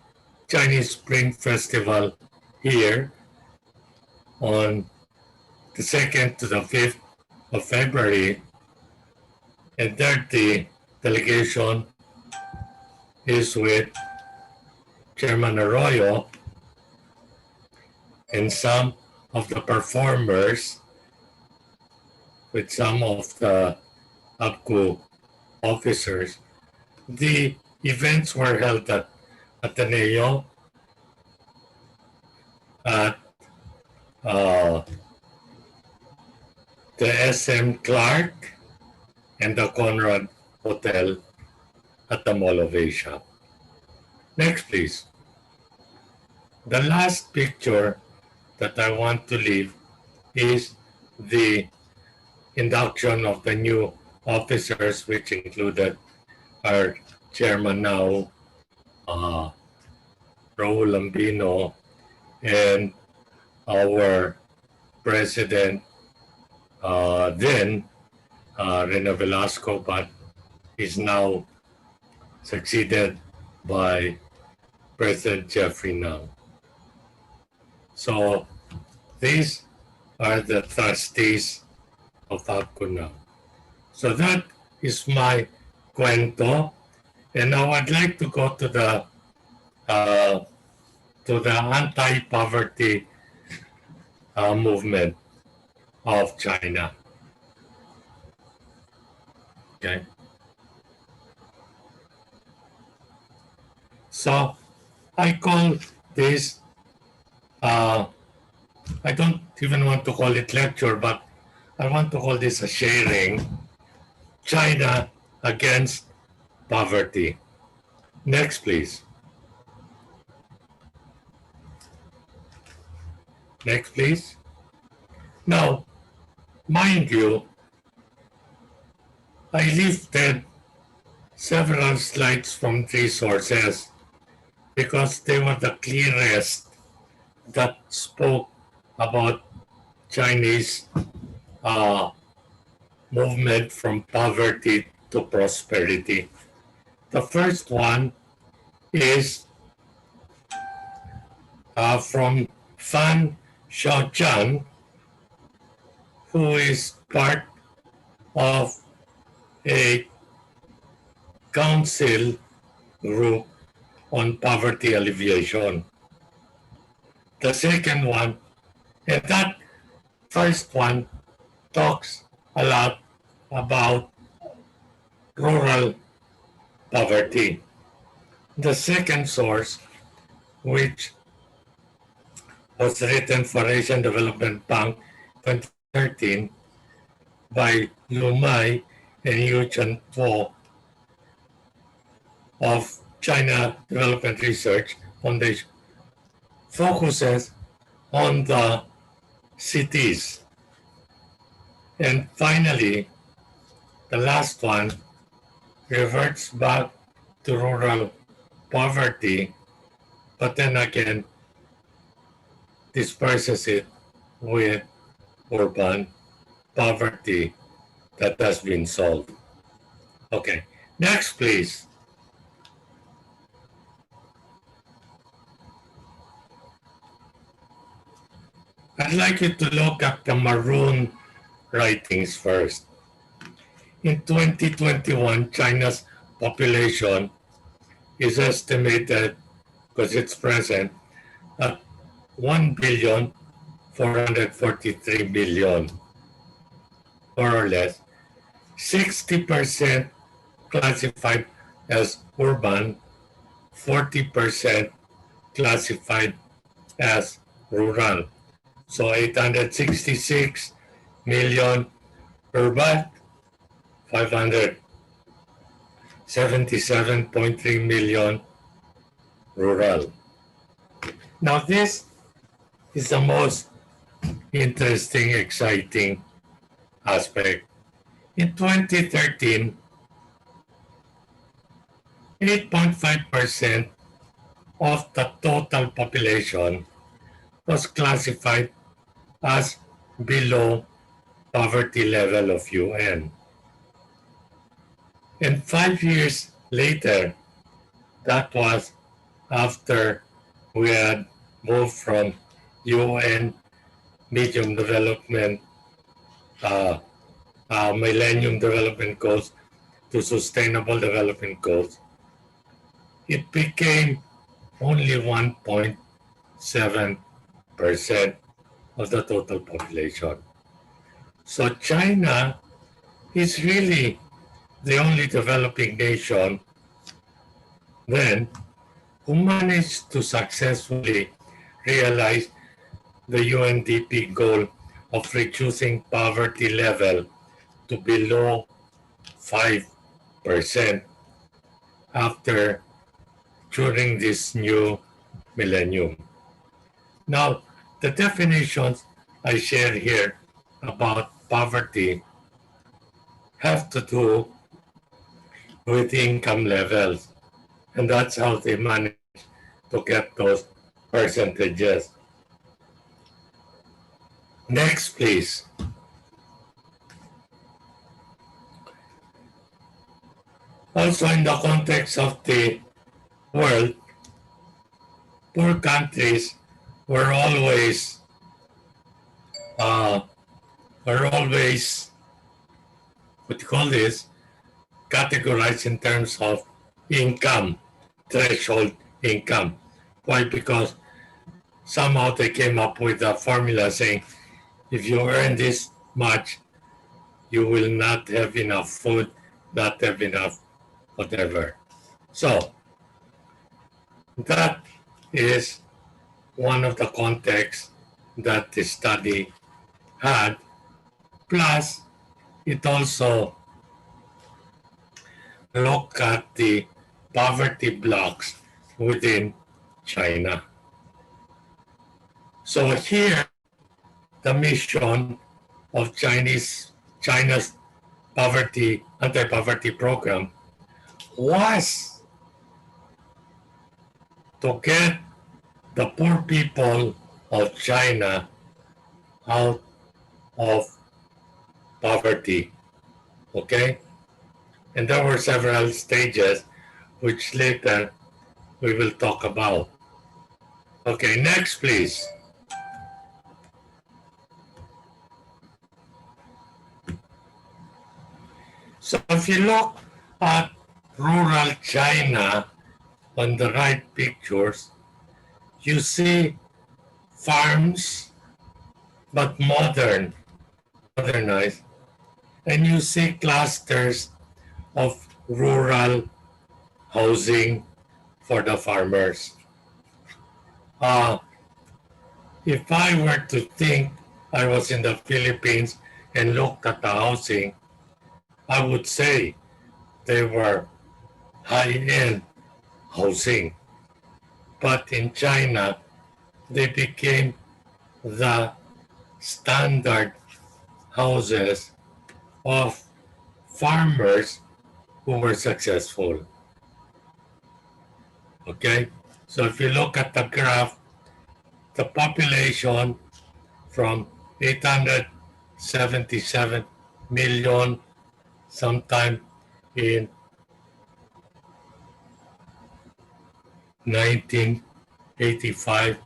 Chinese Spring Festival here on the 2nd to the 5th of February. And the delegation is with Chairman Arroyo and some of the performers, with some of the Apcu officers. The events were held at Ateneo, at the SM Clark and the Conrad Hotel at the Mall of Asia. Next, please. The last picture that I want to leave is the induction of the new officers, which included our chairman now, Raul Lambino, and our president then, Rena Velasco, but is now succeeded by President Jeffrey now. So these are the trustees of Apcu now. So that is my cuento. And now I'd like to go to to the anti-poverty movement of China. Okay. So I call this, I don't even want to call it lecture, but I want to call this a sharing, China against poverty. Next, please. Next, please. Now, mind you, I lifted several slides from three sources because they were the clearest that spoke about Chinese movement from poverty to prosperity. The first one is from Fan Xiaochan, who is part of a council group on poverty alleviation. The second one, and that first one talks a lot about rural poverty. The second source, which was written for Asian Development Bank 2013 by Lu Mai and Yu Chen Po of China Development Research Foundation, focuses on the cities. And finally, the last one reverts back to rural poverty, but then again disperses it with urban poverty that has been solved. Okay, next please. I'd like you to look at the maroon writings first. In 2021, China's population is estimated, because it's present, at 1,443,000,000, more or less. 60% classified as urban, 40% classified as rural. So 866 million urban, 577.3 million rural. Now this is the most interesting, exciting aspect. In 2013, 8.5% of the total population was classified as below poverty level of UN. And 5 years later, that was after we had moved from UN Medium Development, Millennium Development Goals to Sustainable Development Goals, it became only 1.7% of the total population. So China is really the only developing nation then who managed to successfully realize the UNDP goal of reducing poverty level to below 5% during this new millennium. Now, the definitions I share here about poverty have to do with income levels, and that's how they manage to get those percentages. Next, please. Also, in the context of the world, poor countries were always what you call this, categorized in terms of income, threshold income. Why? Because somehow they came up with a formula saying, if you earn this much, you will not have enough food, not have enough whatever. So that is one of the contexts that the study had. Plus, it also looked at the poverty blocks within China. So here, the mission of China's anti-poverty program was to get the poor people of China out of poverty. Okay? And there were several stages which later we will talk about. Okay, next please. So if you look at rural China on the right pictures, you see farms, but modernized, and you see clusters of rural housing for the farmers. If I were to think I was in the Philippines and looked at the housing, I would say they were high-end housing. But in China, they became the standard houses of farmers who were successful. Okay, so if you look at the graph, the population from 877 million sometime in 1985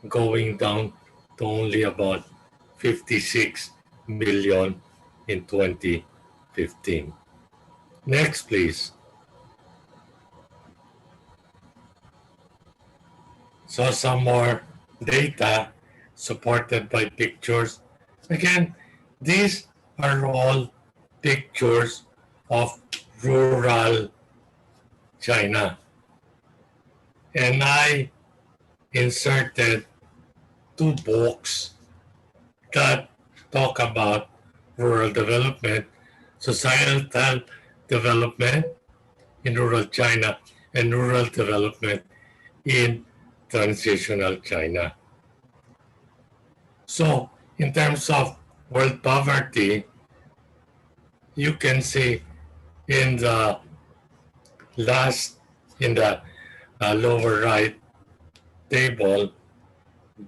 going down to only about 56 million in 2015. Next, please. So some more data supported by pictures. Again, these are all pictures of rural China. And I inserted 2 books that talk about rural development, societal development in rural China, and rural development in transitional China. So in terms of world poverty, you can see in the lower right table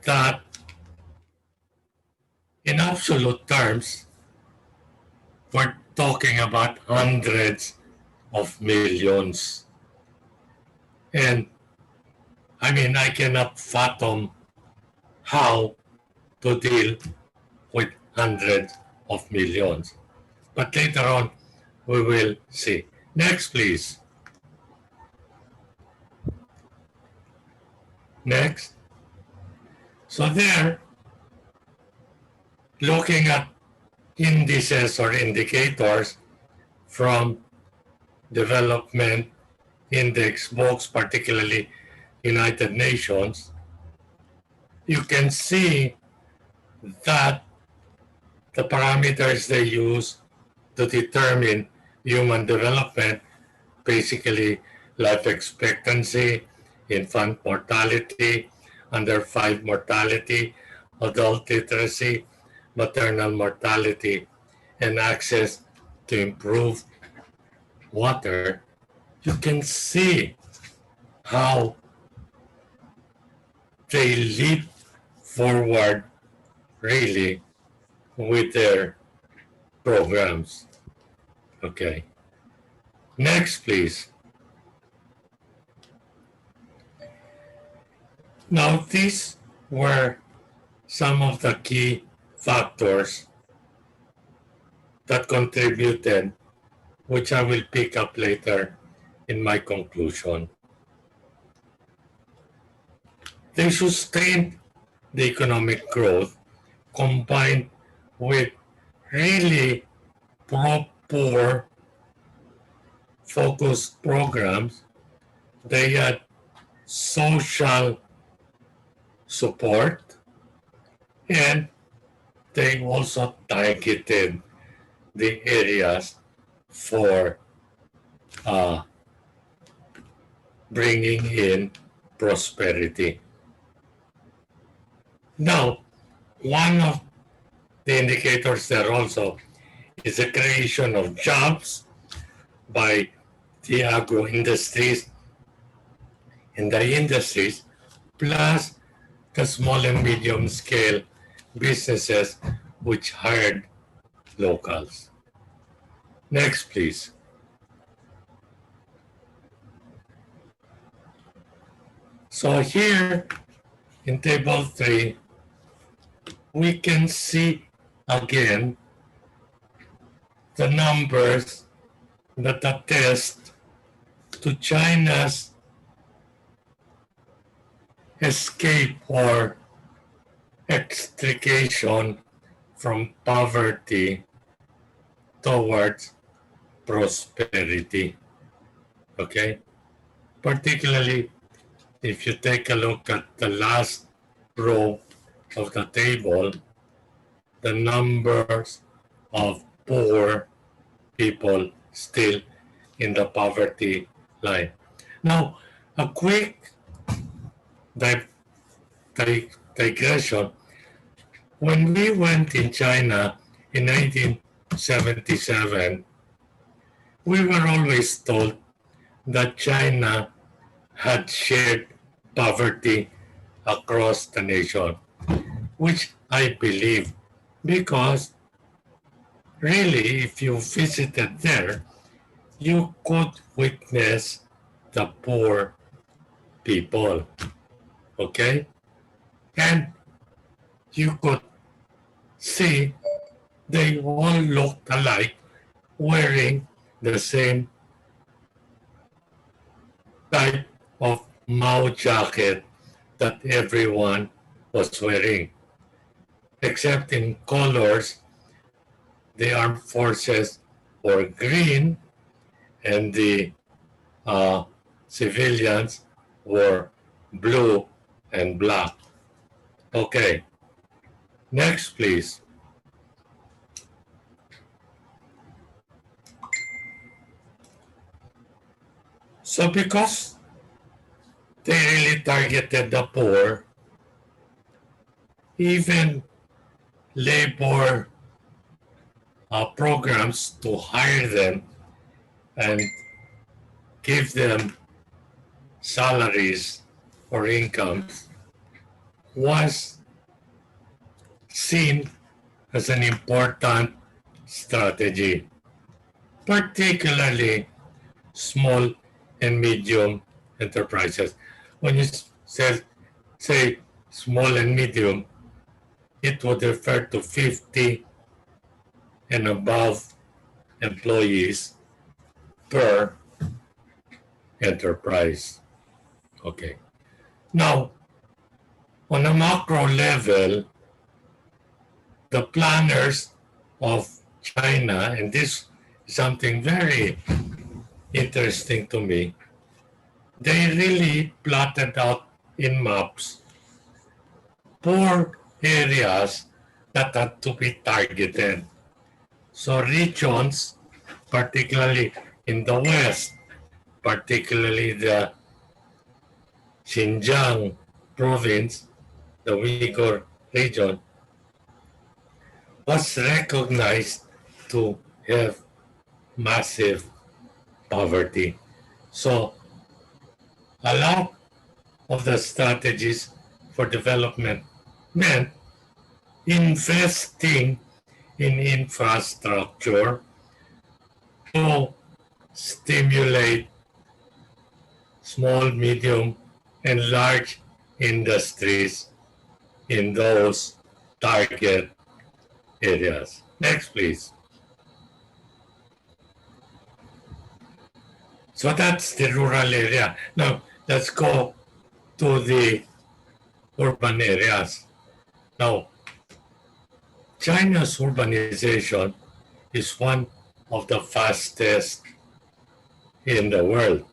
that in absolute terms, we're talking about hundreds of millions. And I mean, I cannot fathom how to deal with hundreds of millions. But later on, we will see. Next, please. Next. So there, looking at indices or indicators from development index books, particularly United Nations, you can see that the parameters they use to determine human development, basically life expectancy, infant mortality, under 5 mortality, adult literacy, maternal mortality, and access to improved water, you can see how they leap forward really with their programs. Okay. Next, please. Now, these were some of the key factors that contributed, which I will pick up later in my conclusion. They sustained the economic growth combined with really proper focused programs. They had social support, and they also targeted the areas for uh, bringing in prosperity. Now, one of the indicators there also is the creation of jobs by the agro industries and the industries, plus the small and medium scale businesses which hired locals. Next, please. So here in table 3, we can see again the numbers that attest to China's escape or extrication from poverty towards prosperity. Okay? Particularly if you take a look at the last row of the table, the numbers of poor people still in the poverty line. Now, a quick digression. When we went in China in 1977, we were always told that China had shared poverty across the nation, which I believe, because really, if you visited there, you could witness the poor people, okay? And you could see they all looked alike, wearing the same type of Mao jacket that everyone was wearing, except in colors. The armed forces were green and the civilians were blue and black. Okay, next please. So because they really targeted the poor, even labor programs to hire them and give them salaries or incomes was seen as an important strategy, particularly small and medium enterprises. When you say small and medium, it would refer to 50 and above employees per enterprise. Okay. Now, on a macro level, the planners of China, and this is something very interesting to me, they really plotted out in maps poor areas that had to be targeted. So regions, particularly in the West, particularly the Xinjiang province, the Uyghur region, was recognized to have massive poverty. So a lot of the strategies for development meant investing in infrastructure to stimulate small, medium, and large industries in those target areas. Next, please. So that's the rural area. Now, let's go to the urban areas. Now, China's urbanization is one of the fastest in the world.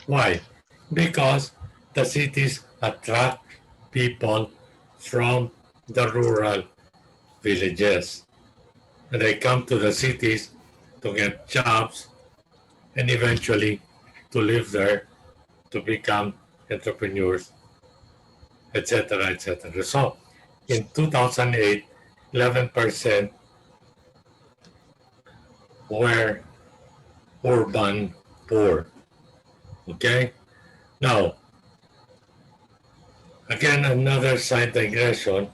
Why? Because the cities attract people from the rural villages. And they come to the cities to get jobs and eventually to live there, to become entrepreneurs, etc., etc. So in 2008, 11% were urban poor. Okay? Now, again, another side digression.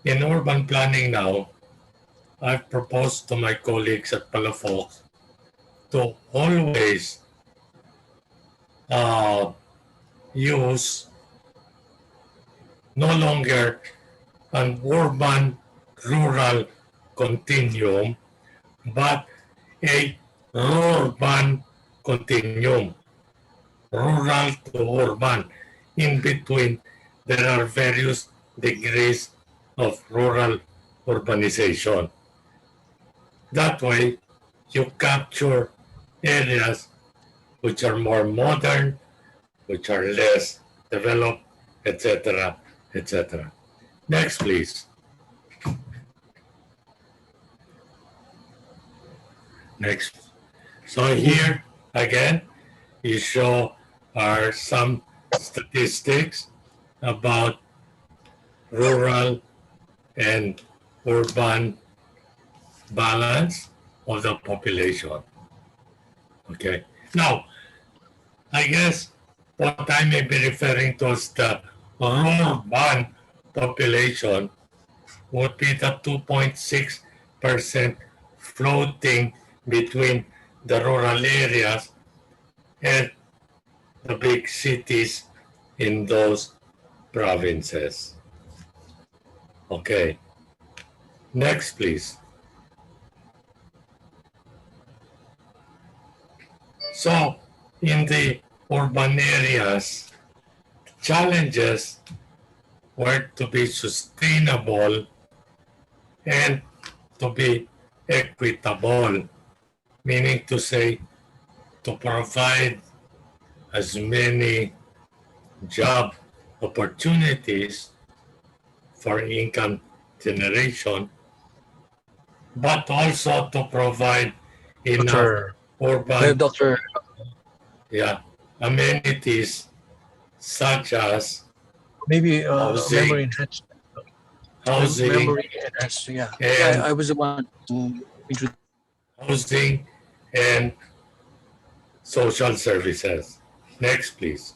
In urban planning now, I've proposed to my colleagues at Palafox to always use no longer an urban rural continuum, but a urban continuum, rural to urban. In between, there are various degrees of rural urbanization. That way, you capture areas which are more modern, which are less developed, etc., etc. Next, please. Next. So here, again, you show are some statistics about rural and urban balance of the population. Okay. Now, I guess what I may be referring to as the urban population would be the 2.6% floating between the rural areas and the big cities in those provinces. Okay. Next, please. So, in the urban areas, challenges were to be sustainable and to be equitable, meaning to say, to provide as many job opportunities for income generation, but also to provide enough Doctor, urban Doctor, amenities such as maybe housing, memory enhanced. housing, Memory enhanced. Yeah. and I was the one to introduce. housing and social services. Next, please.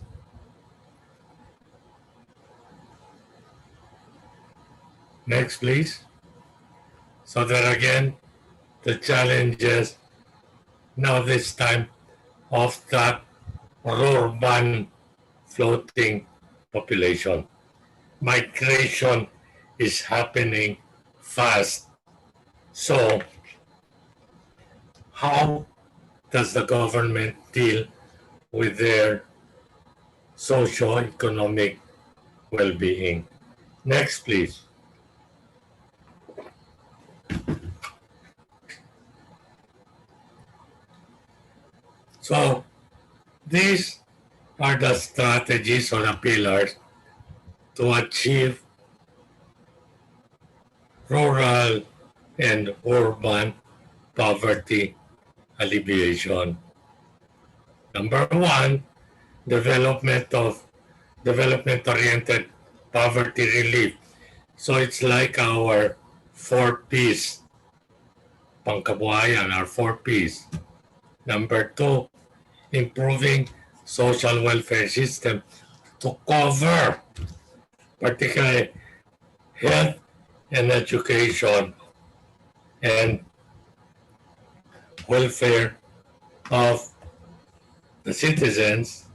Next, please. So there again, the challenges now this time of that urban floating population. Migration is happening fast. So how does the government deal with their socio-economic well-being? Next, please. So these are the strategies or the pillars to achieve rural and urban poverty alleviation. Number one, development-oriented poverty relief. So it's like our 4Ps, pangkabuhayan, our 4Ps. Number two, improving social welfare system to cover particularly health and education and welfare of the citizens.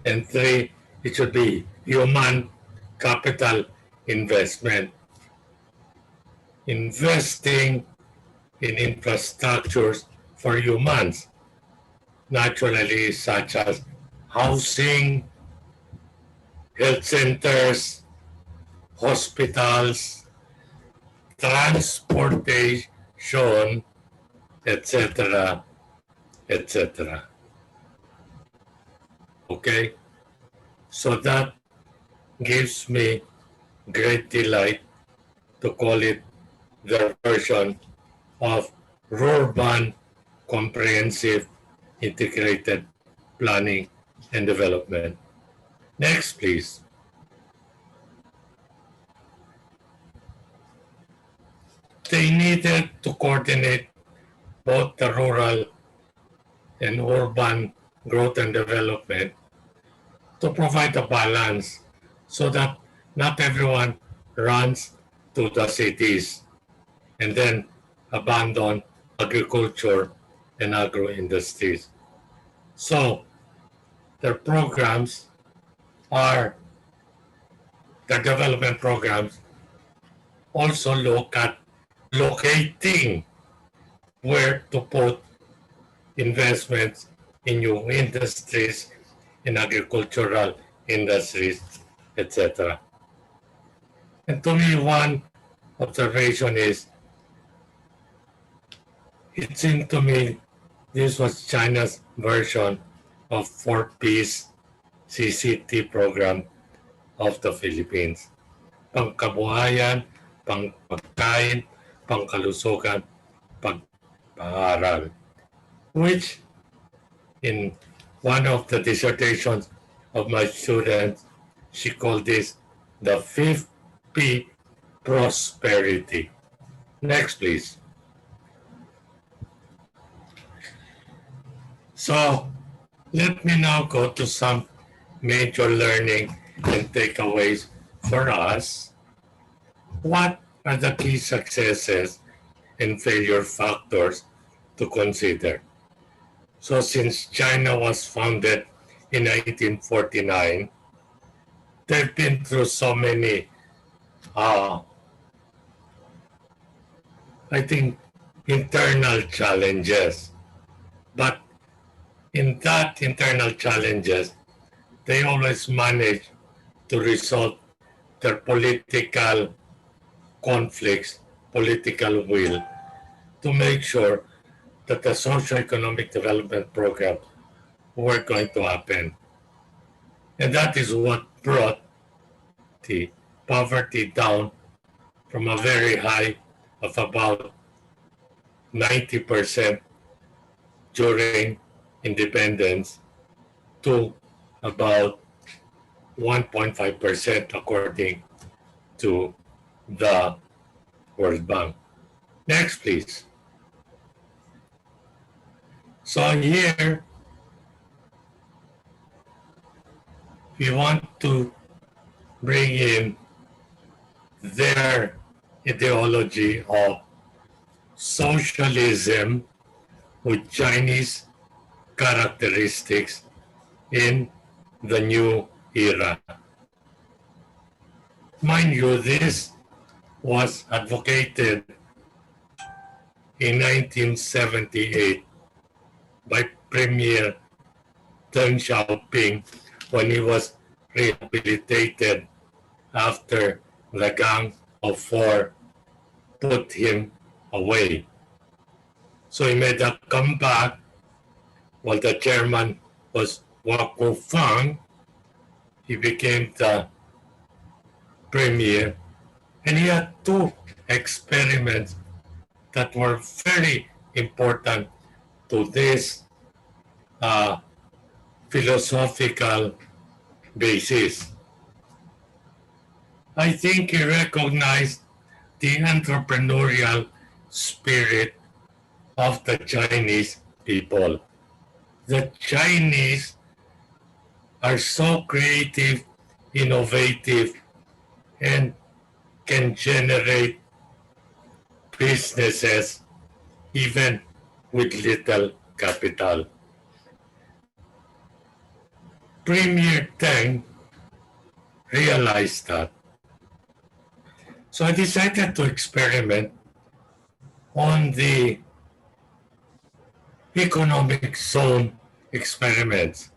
And three, it should be human capital investment. Investing in infrastructures for humans, naturally such as housing, health centers, hospitals, transportation, etc., etc. Okay? So that gives me great delight to call it their version of urban comprehensive integrated planning and development. Next, please. They needed to coordinate both the rural and urban growth and development to provide a balance so that not everyone runs to the cities and then abandon agriculture and agro industries. So their programs are, their development programs also look at locating where to put investments in new industries, in agricultural industries, etc. And to me, one observation is, it seemed to me this was China's version of 4Ps CCT program of the Philippines. Pangkabuhayan, pangpagkain, pangkalusugan, pag-aaral. Which in one of the dissertations of my students, she called this the fifth P, prosperity. Next, please. So let me now go to some major learning and takeaways for us. What are the key successes and failure factors to consider? So since China was founded in 1949, they've been through so many, I think, internal challenges. But in that internal challenges, they always manage to resolve their political conflicts, political will, to make sure that the socio-economic development program were going to happen. And that is what brought the poverty down from a very high of about 90% during independence to about 1.5% according to the World Bank. Next, please. So here, we want to bring in their ideology of socialism with Chinese characteristics in the new era. Mind you, this was advocated in 1978 by Premier Deng Xiaoping when he was rehabilitated after the Gang of Four put him away. So he made a comeback while the chairman was Wako Fang. He became the premier, and he had two experiments that were very important to this philosophical basis. I think he recognized the entrepreneurial spirit of the Chinese people. The Chinese are so creative, innovative, and can generate businesses even with little capital. Premier Deng realized that. So I decided to experiment on the economic zone experiments.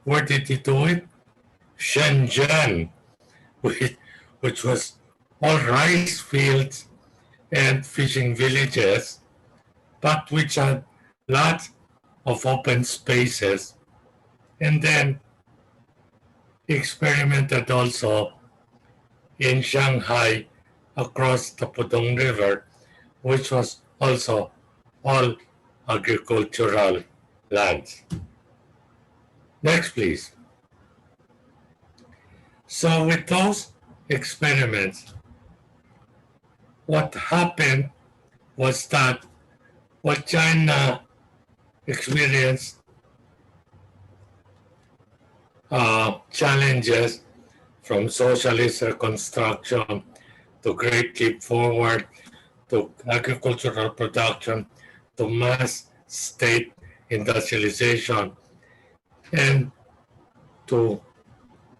Where did he do it? Shenzhen, which was all rice fields and fishing villages, but which had lots of open spaces. And then experimented also in Shanghai across the Pudong River, which was also all agricultural lands. Next, please. So with those experiments, what happened was that what China experienced challenges from socialist reconstruction to Great Leap Forward to agricultural production to mass state industrialization and to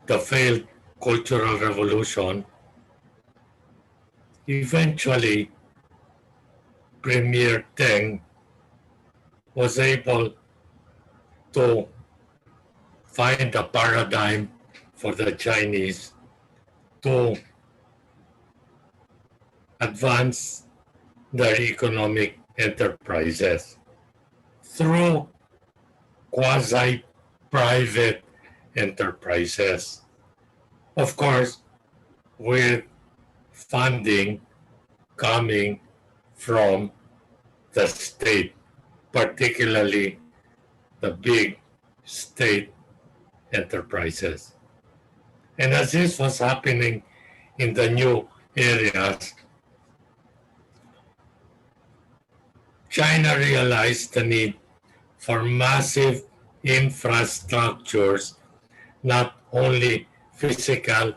the failed Cultural Revolution. Eventually, Premier Deng was able to find a paradigm for the Chinese to advance their economic enterprises through quasi-private enterprises. Of course, with funding coming from the state, particularly the big state enterprises. And as this was happening in the new areas, China realized the need for massive infrastructures, not only physical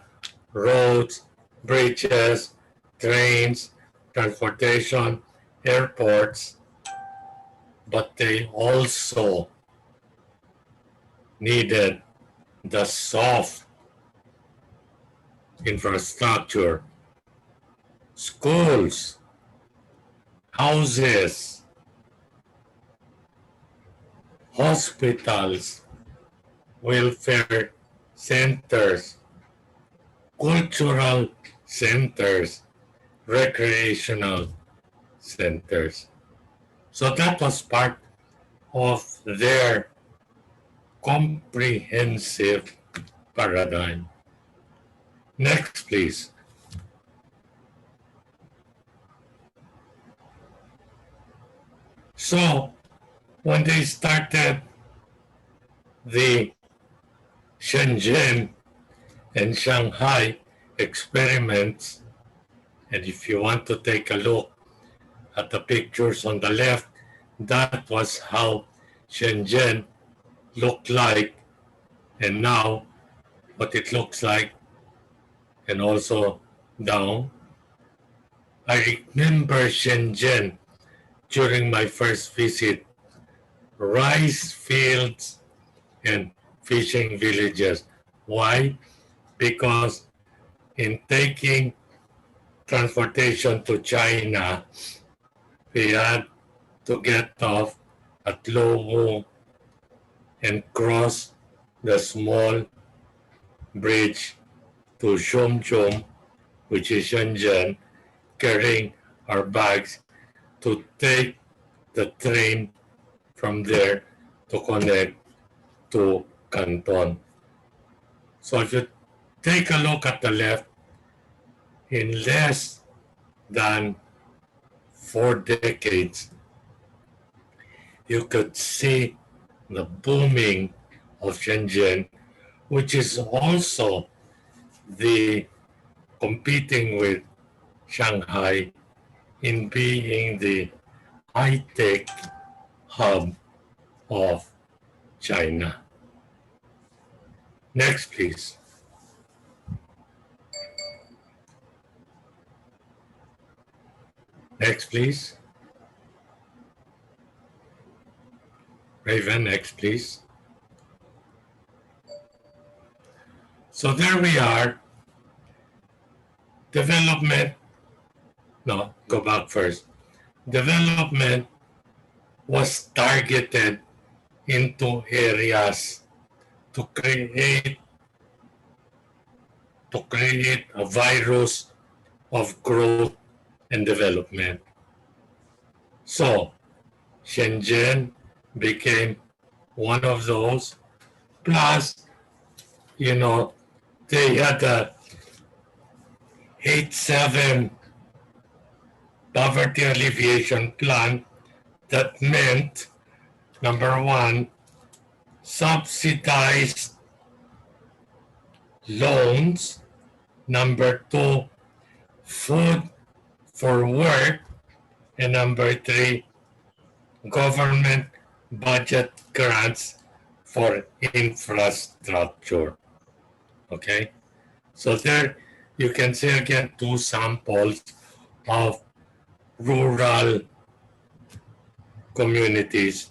roads, bridges, trains, transportation, airports, but they also needed the soft infrastructure, schools, houses, hospitals, welfare centers, cultural centers, recreational centers. So that was part of their comprehensive paradigm. Next, please. So, when they started the Shenzhen and Shanghai experiments, and if you want to take a look at the pictures on the left, that was how Shenzhen looked like, and now what it looks like, and also down. I remember Shenzhen during my first visit, rice fields and fishing villages. Why? Because in taking transportation to China, we had to get off at Luwu and cross the small bridge to Shumchum, which is Shenzhen, carrying our bags to take the train from there to connect to Canton. So if you take a look at the left, in less than 4 decades, you could see the booming of Shenzhen, which is also the competing with Shanghai in being the high-tech hub of China. Next, please. Next, please. Raven, next, please. So there we are. Development. No, go back first. Development was targeted into areas to create to create a virus of growth and development. So, Shenzhen became one of those. Plus, you know, they had a 8-7 poverty alleviation plan that meant, number one, subsidized loans, number two, food for work, and number three, government budget grants for infrastructure. Okay, so there you can see again two samples of rural communities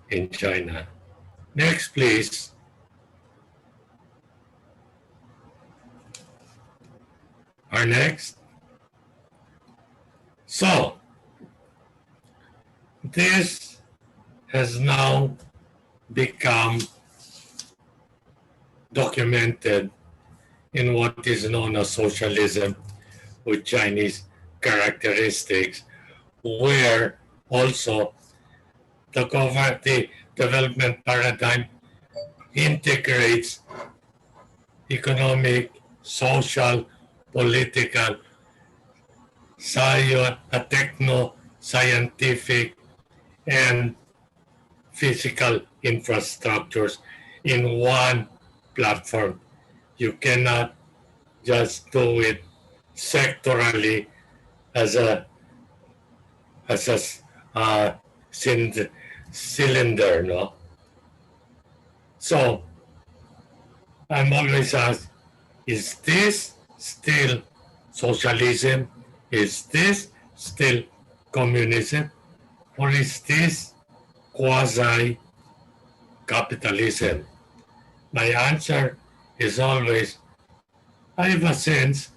in China. Next, please. Our next. So, this has now become documented in what is known as socialism with Chinese characteristics, where also the development paradigm integrates economic, social, political, techno-scientific, and physical infrastructures in one platform. You cannot just do it sectorally as a cylinder, no? So I'm always asked, is this still socialism? Is this still communism? Or is this quasi-capitalism? My answer is always, I have a sense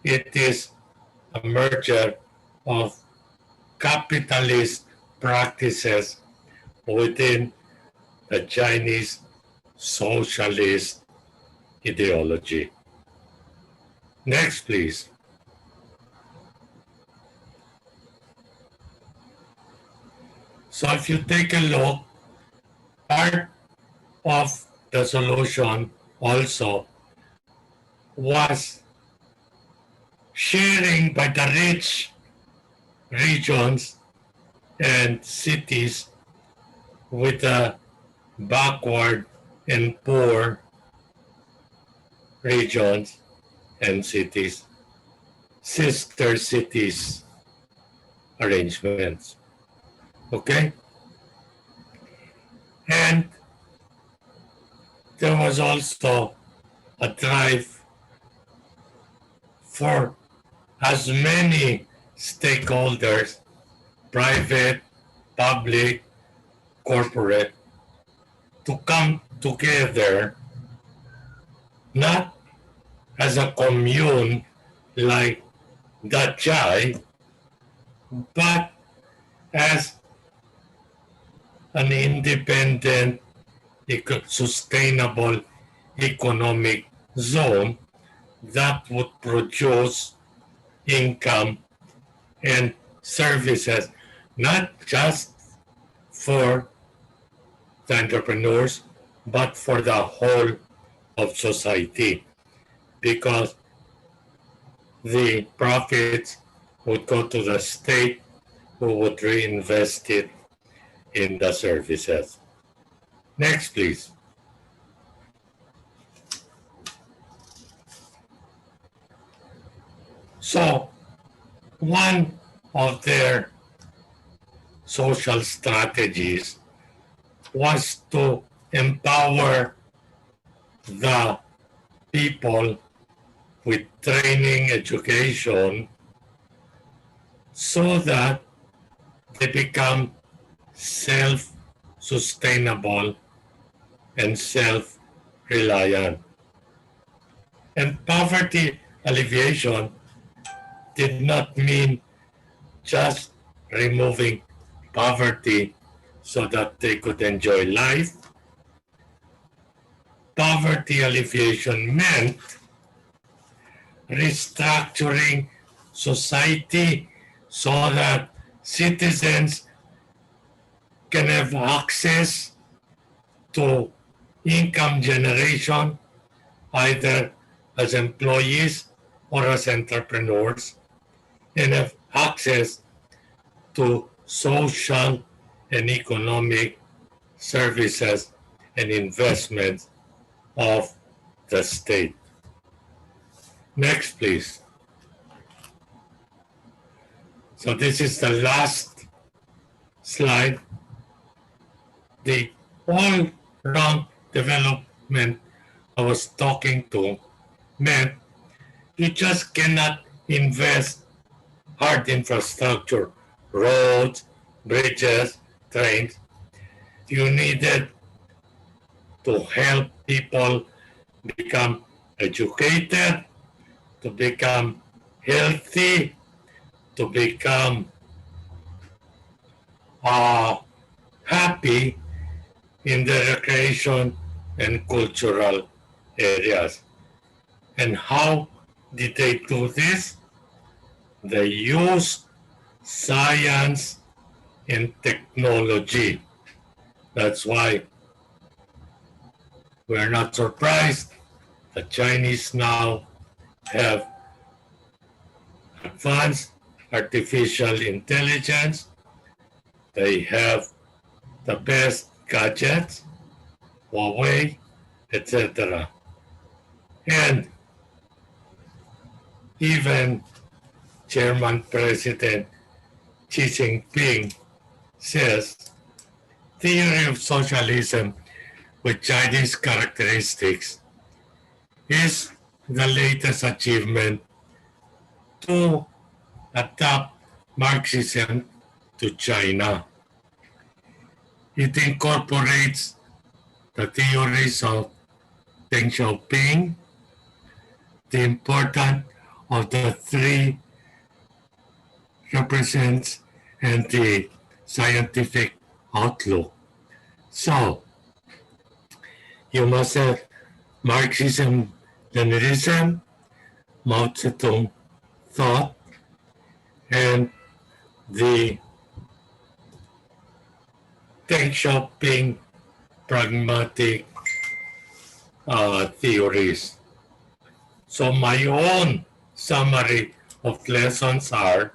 it is a merger of capitalist practices within the Chinese socialist ideology. Next, please. So if you take a look, part of the solution also was sharing by the rich regions and cities with the backward and poor regions and cities, sister cities arrangements. Okay? And there was also a drive for as many stakeholders, private, public, corporate, to come together, not as a commune like the Chai, but as an independent, sustainable economic zone that would produce income and services, not just for the entrepreneurs, but for the whole of society, because the profits would go to the state, who would reinvest it in the services. Next, please. So, one of their social strategies was to empower the people with training, education, so that they become self-sustainable and self-reliant. And poverty alleviation did not mean just removing poverty so that they could enjoy life. Poverty alleviation meant restructuring society so that citizens can have access to income generation either as employees or as entrepreneurs, and have access to social and economic services and investments of the state. Next, please. So this is the last slide. The all-round development I was talking to meant you just cannot invest hard infrastructure, roads, bridges, trains. You needed to help people become educated, to become healthy, to become happy in the recreation and cultural areas. And how did they do this? They used science and technology. That's why we're not surprised the Chinese now have advanced artificial intelligence. They have the best gadgets, Huawei, etc. And even Chairman President Xi Jinping says theory of socialism with Chinese characteristics is the latest achievement to adapt Marxism to China. It incorporates the theories of Deng Xiaoping, the importance of the three represents, and the scientific outlook. So, you must have Marxism, Leninism, Mao Zedong thought, and the Deng Xiaoping pragmatic theories. So my own summary of lessons are: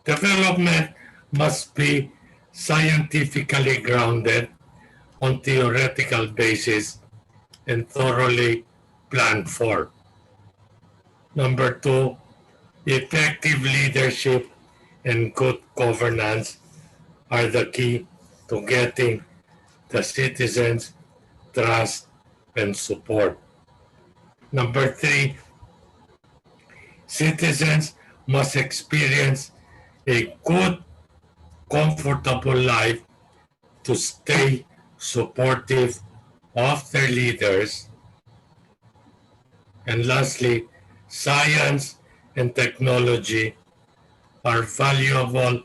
development must be scientifically grounded on theoretical basis and thoroughly planned for. Number two, effective leadership and good governance are the key to getting the citizens' trust and support. Number three, citizens must experience a good, comfortable life to stay supportive of their leaders. And lastly, science and technology are valuable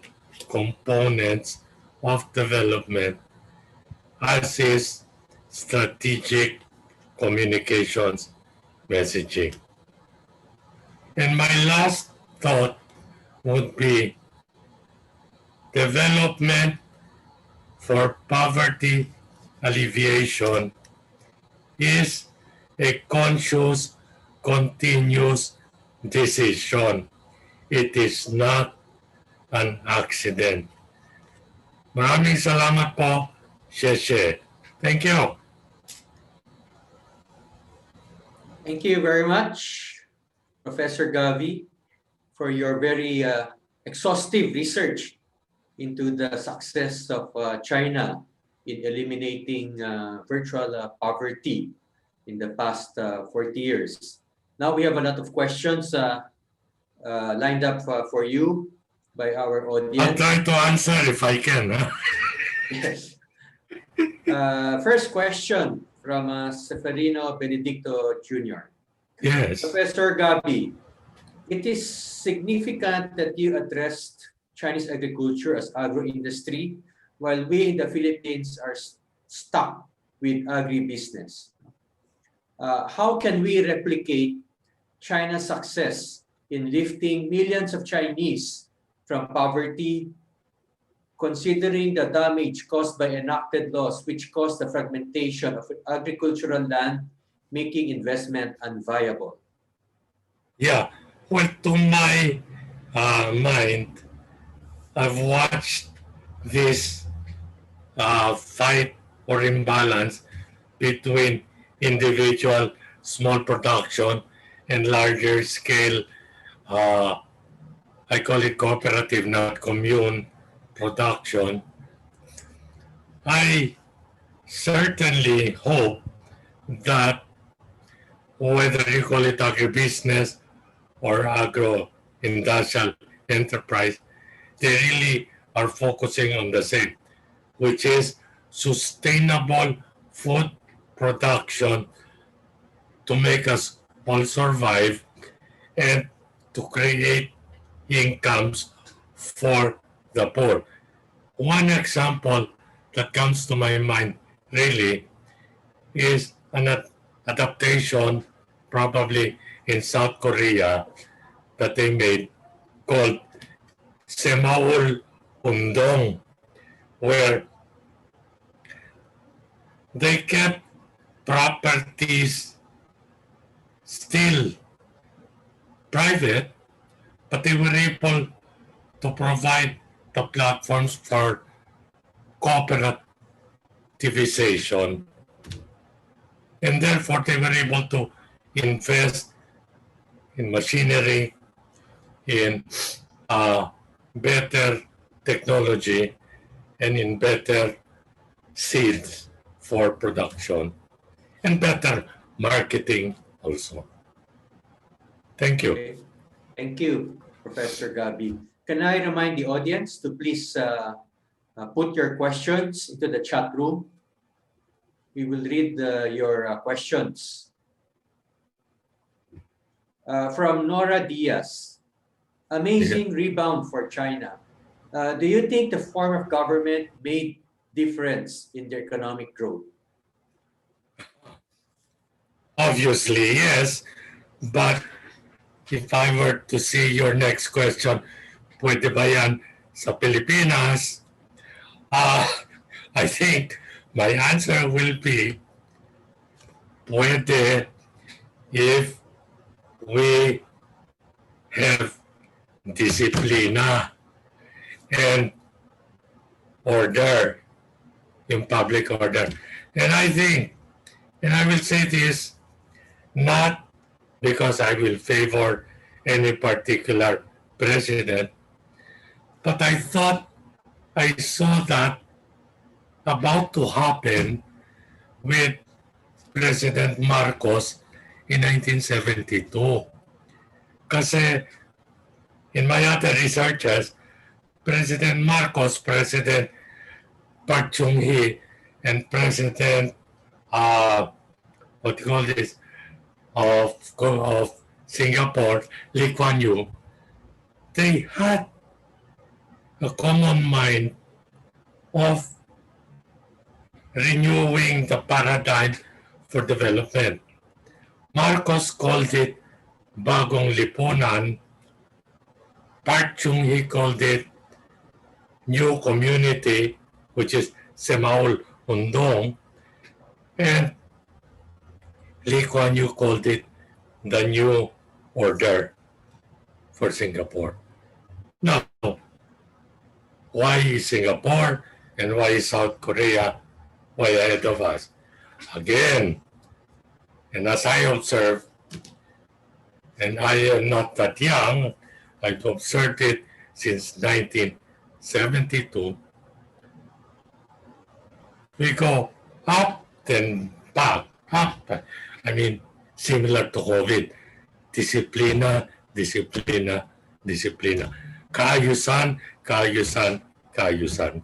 components of development, as is strategic communications messaging. And my last thought would be development for poverty alleviation is a conscious, continuous decision. It is not an accident. Maraming salamat po. Sheshe. Thank you. Thank you very much, Professor Gavi, for your very exhaustive research into the success of China in eliminating virtual poverty in the past 40 years. Now we have a lot of questions lined up for you by our I'll audience. try to answer if I can. Yes. First question from Seferino Benedicto Jr. Yes. Professor Gabi, it is significant that you addressed Chinese agriculture as agro-industry, while we in the Philippines are stuck with agribusiness. How can we replicate China's success in lifting millions of Chinese from poverty, considering the damage caused by enacted laws which caused the fragmentation of agricultural land, making investment unviable? Yeah. Well, to my mind, I've watched this fight or imbalance between individual small production and larger scale, uh, I call it cooperative, not commune production. I certainly hope that whether you call it agribusiness or agro-industrial enterprise, they really are focusing on the same, which is sustainable food production to make us all survive and to create incomes for the poor. One example that comes to my mind really is an adaptation, probably in South Korea, that they made called Semaul Undong, where they kept properties still private, but they were able to provide the platforms for cooperativization, and therefore they were able to invest in machinery, in better technology, and in better seeds for production, and better marketing also. Thank you. Okay. Thank you, Professor Gabi. Can I remind the audience to please put your questions into the chat room? We will read your questions. From Nora Diaz, amazing rebound for China. Do you think the form of government made difference in their economic growth? Obviously, yes, but if I were to see your next question, pwede ba yan sa Pilipinas? I think my answer will be, pwede if we have disiplina and order, in public order. And I think, and I will say this, not because I will favor any particular president, but I thought I saw that about to happen with President Marcos in 1972. Kasi in my other researches, President Marcos, President Park Chung-hee, and President, what do you call this, of Singapore, Lee Kuan Yew, they had a common mind of renewing the paradigm for development. Marcos called it Bagong Lipunan. Park Chung-hee called it New Community, which is Semaul Undong, and Lee Kuan Yew called it the New Order for Singapore. Now, why is Singapore and why is South Korea way ahead of us? Again, and as I observe, and I am not that young, I've observed it since 1972, we go up then back, up. I mean, similar to COVID. Disiplina, disiplina, disiplina. Kaayusan, kaayusan, kaayusan.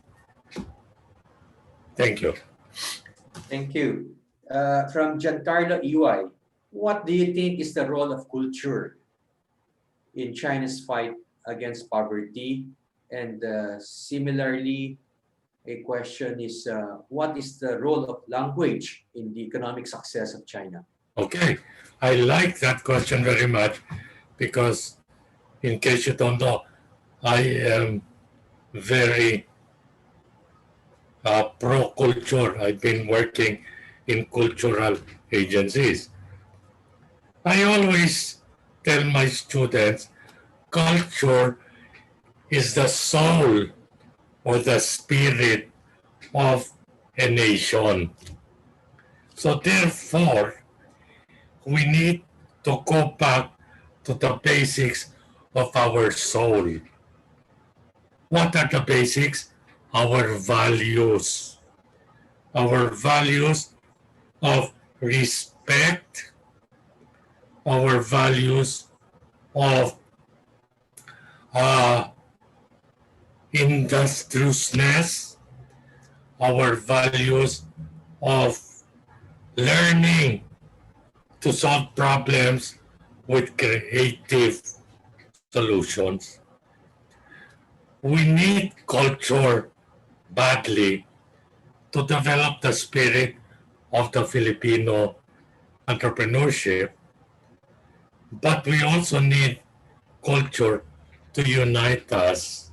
Thank you. Thank you. From Giancarlo EY, what do you think is the role of culture in China's fight against poverty? And similarly, a question is, what is the role of language in the economic success of China? Okay, I like that question very much because, in case you don't know, I am very pro culture. I've been working in cultural agencies. I always tell my students culture is the soul or the spirit of a nation. So, therefore, we need to go back to the basics of our soul. What are the basics? Our values. Our values of respect, our values of uh, industriousness, our values of learning to solve problems with creative solutions. We need culture badly to develop the spirit of the Filipino entrepreneurship, but we also need culture to unite us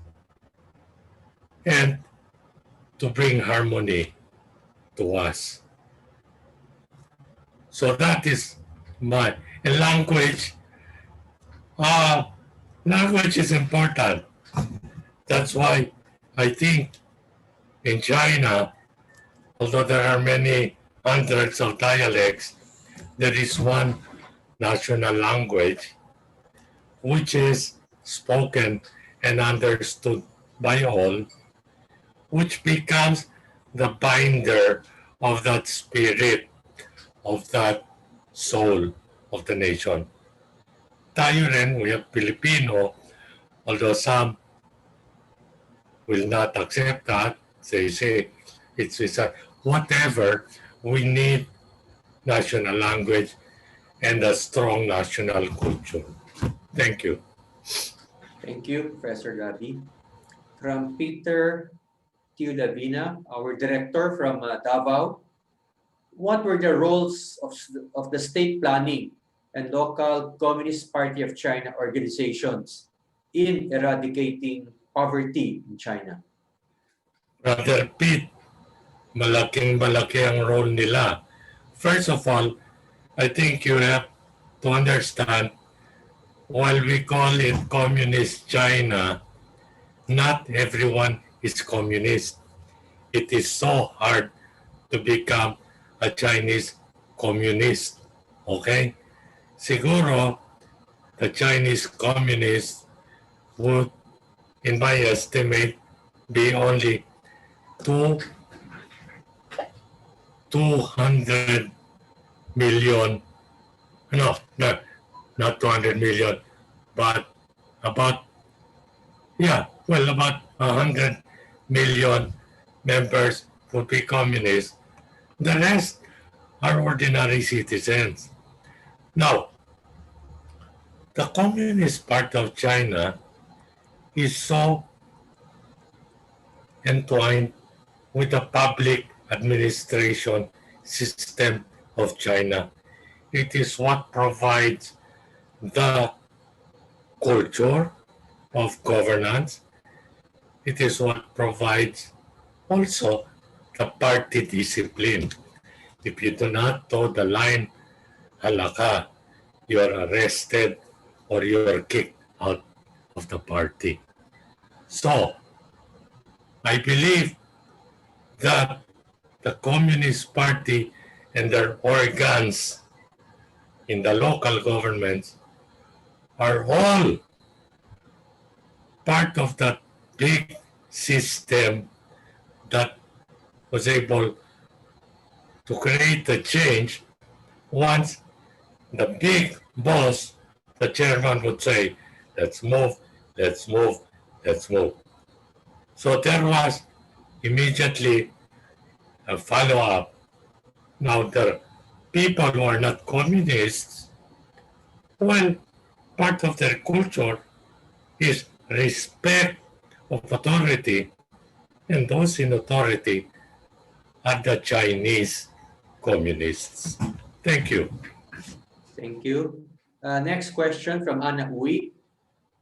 and to bring harmony to us. So that is my language. Uh, Language is important. That's why I think in China, although there are many hundreds of dialects, there is one national language which is spoken and understood by all, which becomes the binder of that spirit, of that soul of the nation. Tayo rin, we have Filipino, although some will not accept that. They say it's a, whatever, we need national language and a strong national culture. Thank you. Thank you, Professor Gabi. From Peter Tiudavina, our director from Davao, what were the roles of the state planning and local Communist Party of China organizations in eradicating poverty in China? Brother Pete, malaking-malaki ang role nila. First of all, I think you have to understand, while we call it Communist China, not everyone is communist. It is so hard to become a Chinese communist. Okay? Siguro, the Chinese communists would, in my estimate, be only 200 million. No, not 200 million, but about, about 100 million members would be communists. The rest are ordinary citizens. Now, the communist part of China is so entwined with the public administration system of China. It is what provides the culture of governance. It is what provides also the party discipline. If you do not toe the line, halaka, you are arrested or you are kicked out of the party. So, I believe that the Communist Party and their organs in the local governments are all part of that big system that was able to create the change once the big boss, the chairman, would say, let's move, let's move, let's move. So there was immediately a follow-up. Now the people who are not communists, well, part of their culture is respect of authority, and those in authority are the Chinese communists. Thank you. Thank you. Next question from Ana Uy.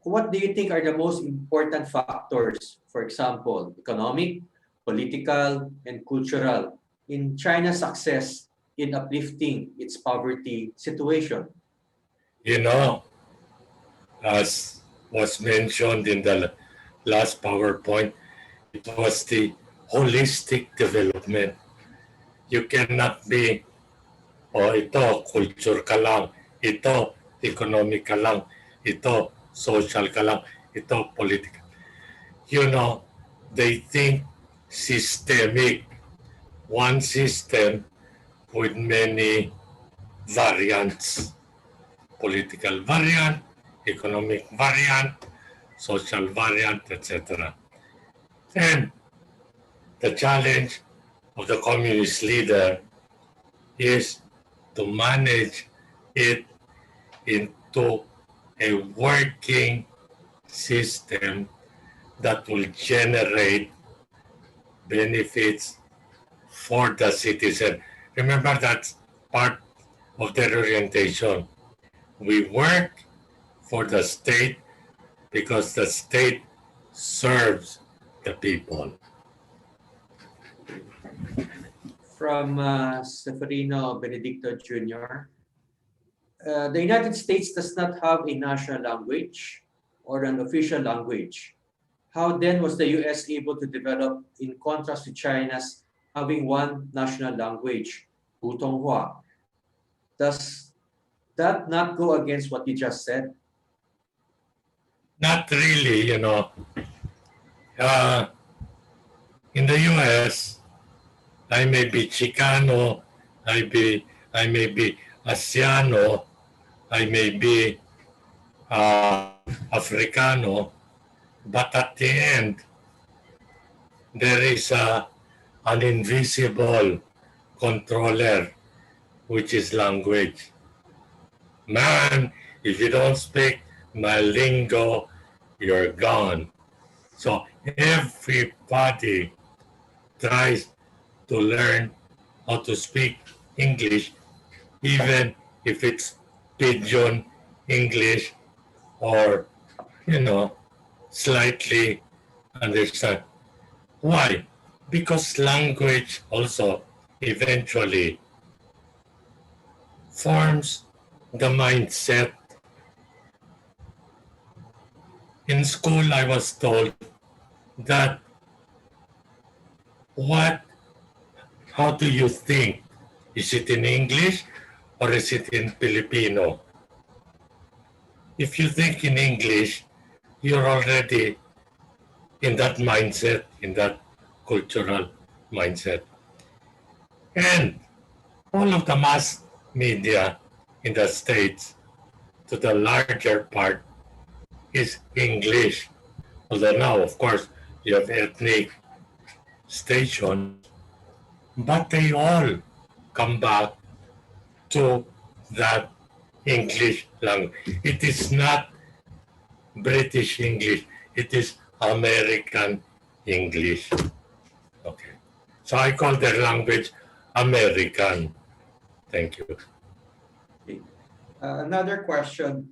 What do you think are the most important factors, for example, economic, political, and cultural, in China's success in uplifting its poverty situation? You know, as was mentioned in the last PowerPoint, it was the holistic development. You cannot be, oh, ito, culture ka lang, ito, economic ka lang, ito, social ka lang, ito, political. You know, they think systemic, one system with many variants, political variant, economic variant, social variant, etc. And the challenge of the communist leader is to manage it into a working system that will generate benefits for the citizen. Remember, that's part of their orientation. We work for the state because the state serves the people. From Seferino Benedicto Jr. The United States does not have a national language or an official language. How then was the US able to develop in contrast to China's having one national language, Putonghua? Does that not go against what you just said? Not really, you know. In the US, I may be Chicano, I may be Asiano, I may be Africano, but at the end, there is an invisible controller, which is language. Man, if you don't speak my lingo, you're gone. So everybody tries to learn how to speak English, even if it's pidgin English or, you know, slightly understand. Why? Because language also eventually forms the mindset. In school, I was told that how do you think? Is it in English or is it in Filipino? If you think in English, you're already in that mindset, in that cultural mindset. And all of the mass media in the States, to the larger part, is English. Although now, of course, you have ethnic stations, but they all come back to that English language. It is not British English, it is American English. Okay. So I call their language American. Thank you. Okay. Another question.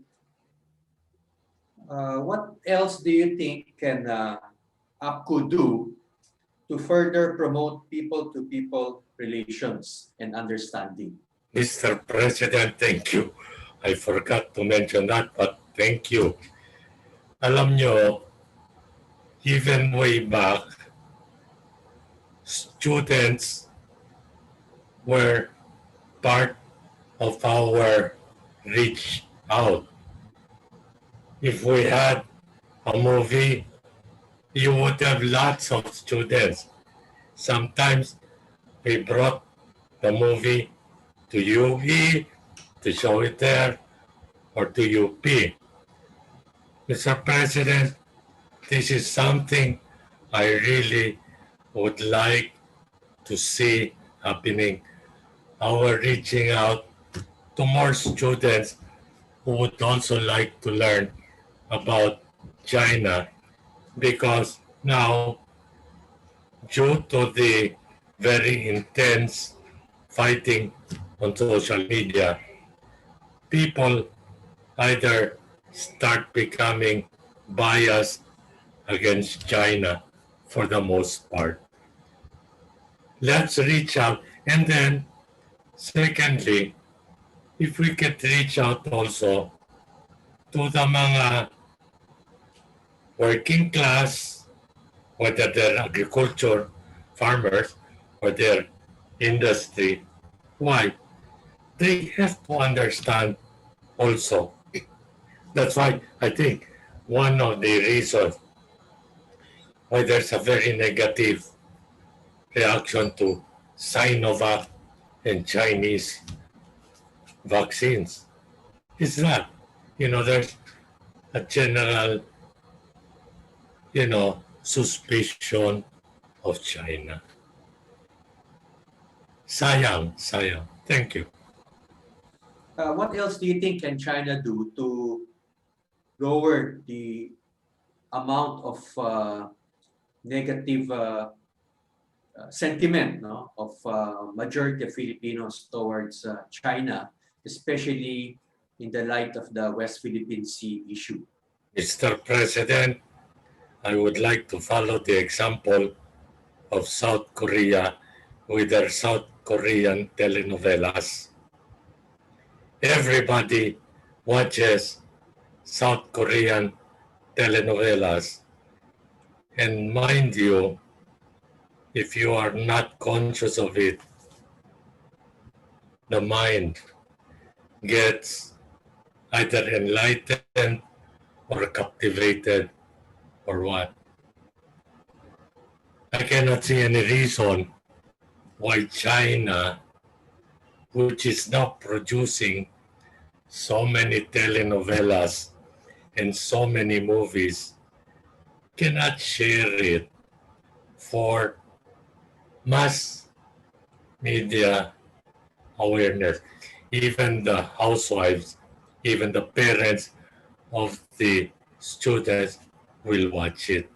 What else do you think can Apcu do to further promote people-to-people relations and understanding? Mr. President, thank you. I forgot to mention that, but thank you. Alam nyo, even way back, students were part of our reach out. If we had a movie, you would have lots of students. Sometimes we brought the movie to UE to show it there or to UP. Mr. President, this is something I really would like to see happening. Our reaching out to more students who would also like to learn about China, because now, due to the very intense fighting on social media, people either start becoming biased against China for the most part. Let's reach out. And then, secondly, if we could reach out also to the mga working class, whether they're agriculture, farmers, or their industry, why? They have to understand also. That's why I think one of the reasons why there's a very negative reaction to Sinovac and Chinese vaccines is that, there's a general, suspicion of China. Sayang, sayang. Thank you. What else do you think can China do to lower the amount of negative sentiment, no, of majority of Filipinos towards China, especially in the light of the West Philippine Sea issue? Mr. President, I would like to follow the example of South Korea with their South Korean telenovelas. Everybody watches South Korean telenovelas. And mind you, if you are not conscious of it, the mind gets either enlightened or captivated or what. I cannot see any reason why China, which is now producing so many telenovelas and so many movies, cannot share it for mass media awareness. Even the housewives, even the parents of the students will watch it.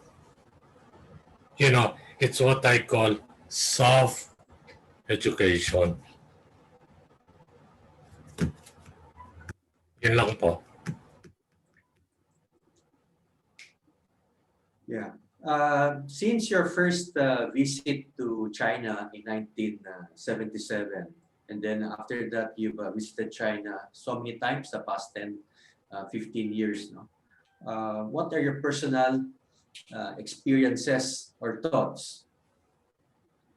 It's what I call soft education. Yun lang po. Yeah. Since your first visit to China in 1977, and then after that you've visited China so many times the past 10, 15 years, no? What are your personal experiences or thoughts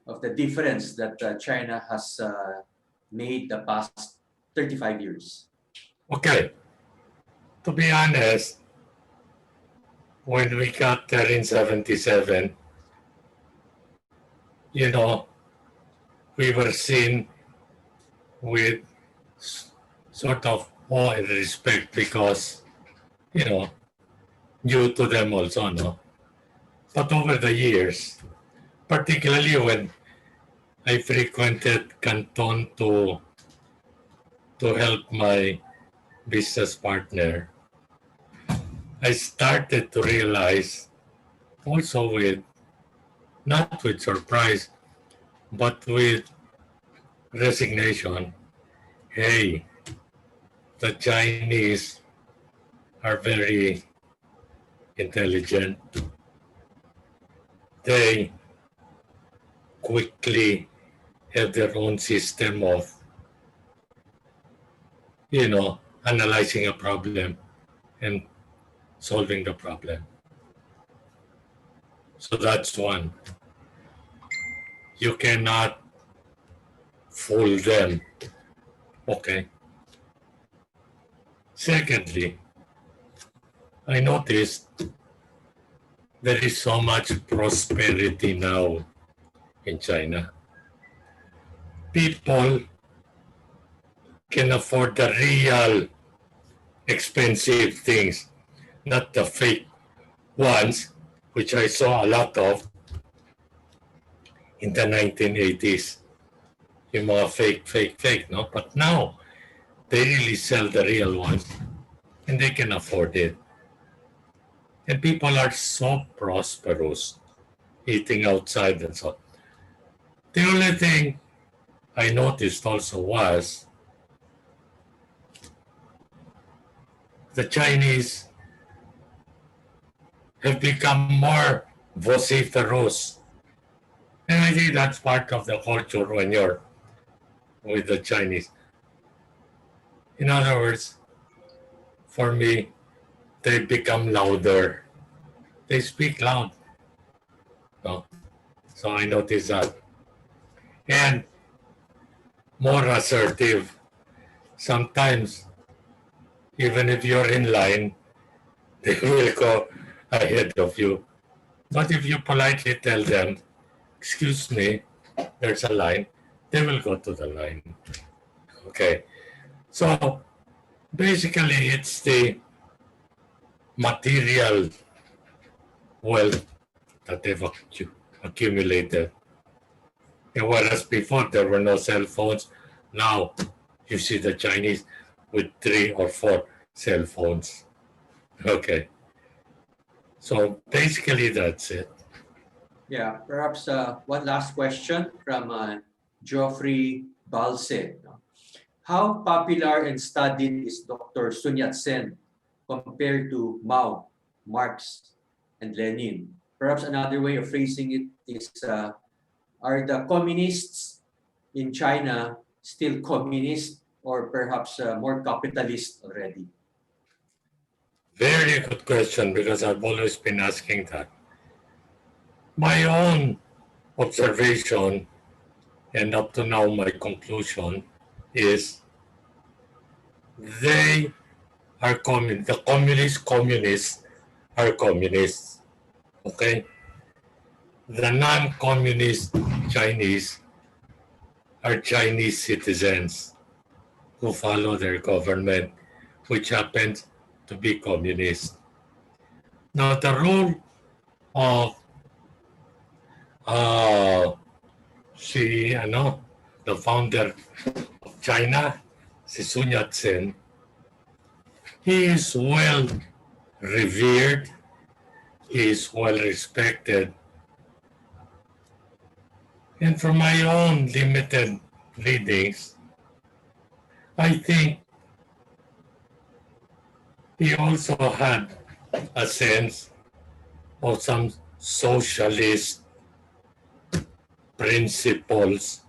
of the difference that China has made the past 35 years? Okay. To be honest, when we got there in 77, we were seen with sort of awe and respect because, due to them also, no? But over the years, particularly when I frequented Canton to help my business partner, I started to realize also not with surprise, but with resignation, hey, the Chinese are very intelligent. They quickly have their own system of, analyzing a problem and solving the problem. So that's one. You cannot fool them. Okay. Secondly, I noticed there is so much prosperity now in China. People can afford the real expensive things, not the fake ones, which I saw a lot of in the 1980s. Yung mga fake, no? But now, they really sell the real ones and they can afford it. And people are so prosperous eating outside and so on. The only thing I noticed also was the Chinese have become more vociferous. And I think that's part of the culture when you're with the Chinese. In other words, for me, they become louder. They speak loud. No? So I notice that. And more assertive. Sometimes, even if you're in line, they will go ahead of you. But if you politely tell them, excuse me, there's a line, they will go to the line. Okay. So basically, it's the material wealth that they've accumulated. And whereas before there were no cell phones, now you see the Chinese with 3 or 4 cell phones. Okay. So basically that's it. Yeah, perhaps one last question from Geoffrey Balse. How popular and studied is Dr. Sun Yat-sen compared to Mao, Marx, and Lenin? Perhaps another way of phrasing it is, are the communists in China still communist or perhaps more capitalist already? Very good question, because I've always been asking that. My own observation, and up to now my conclusion, is they are the communists are communists. Okay? The non-communist Chinese are Chinese citizens who follow their government, which happens to be communist. Now, the role of the founder of China, si Sun Yat-sen, he is well revered, he is well respected. And from my own limited readings, I think he also had a sense of some socialist principles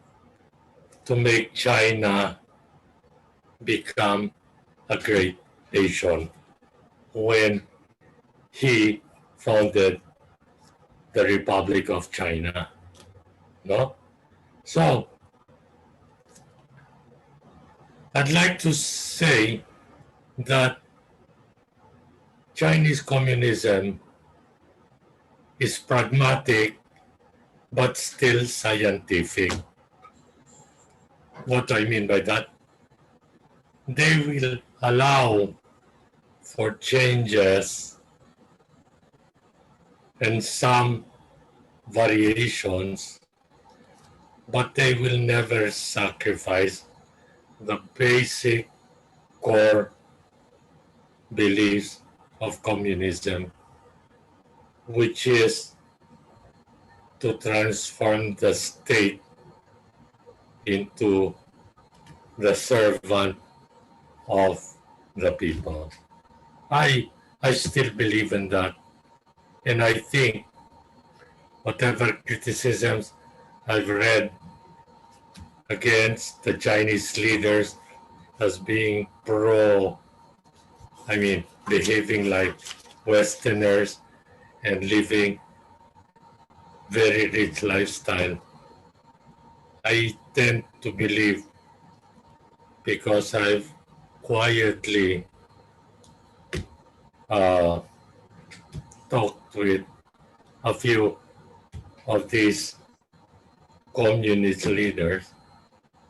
to make China become a great nation when he founded the Republic of China. No? So, I'd like to say that Chinese communism is pragmatic but still scientific. What do I mean by that? They will allow for changes and some variations, but they will never sacrifice the basic core beliefs of communism, which is to transform the state into the servant of the people. I still believe in that, and I think whatever criticisms I've read against the Chinese leaders as being behaving like Westerners and living very rich lifestyle, I tend to believe, because I've quietly talked with a few of these communist leaders.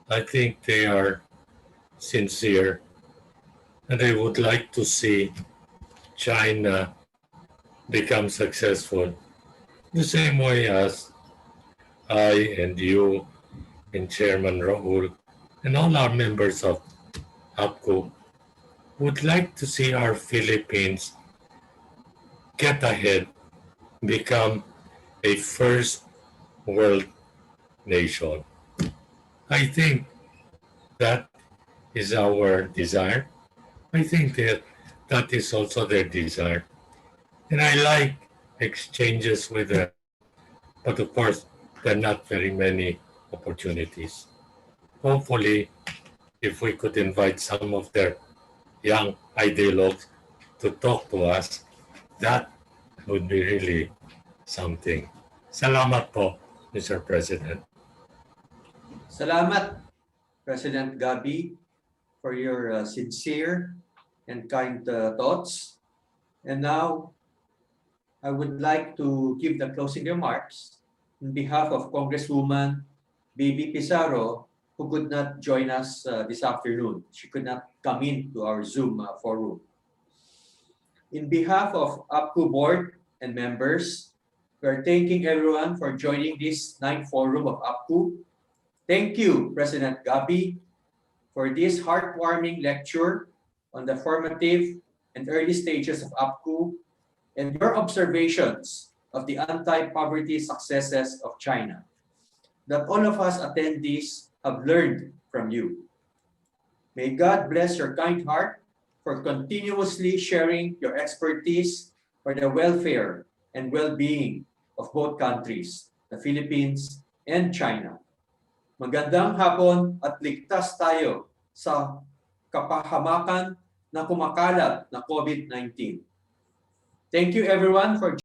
I think they are sincere, and they would like to see China become successful the same way as I and you and Chairman Rahul and all our members of Apcu would like to see our Philippines get ahead, become a first world nation. I think that is our desire. I think that that is also their desire. And I like exchanges with them, but of course, there are not very many opportunities. Hopefully, if we could invite some of their young ideologues to talk to us, that would be really something. Salamat po, Mr. President. Salamat, President Gabi, for your sincere and kind thoughts. And now, I would like to give the closing remarks on behalf of Congresswoman Baby Pizarro, who could not join us this afternoon. She could not come in to our Zoom forum. In behalf of Apcu board and members, we are thanking everyone for joining this 9th forum of Apcu. Thank you, President Gabi, for this heartwarming lecture on the formative and early stages of Apcu and your observations of the anti-poverty successes of China that all of us attendees have learned from you. May God bless your kind heart for continuously sharing your expertise for the welfare and well-being of both countries, the Philippines and China. Magandang hapon at ligtas tayo sa kapahamakan na kumakalat na COVID-19. Thank you everyone for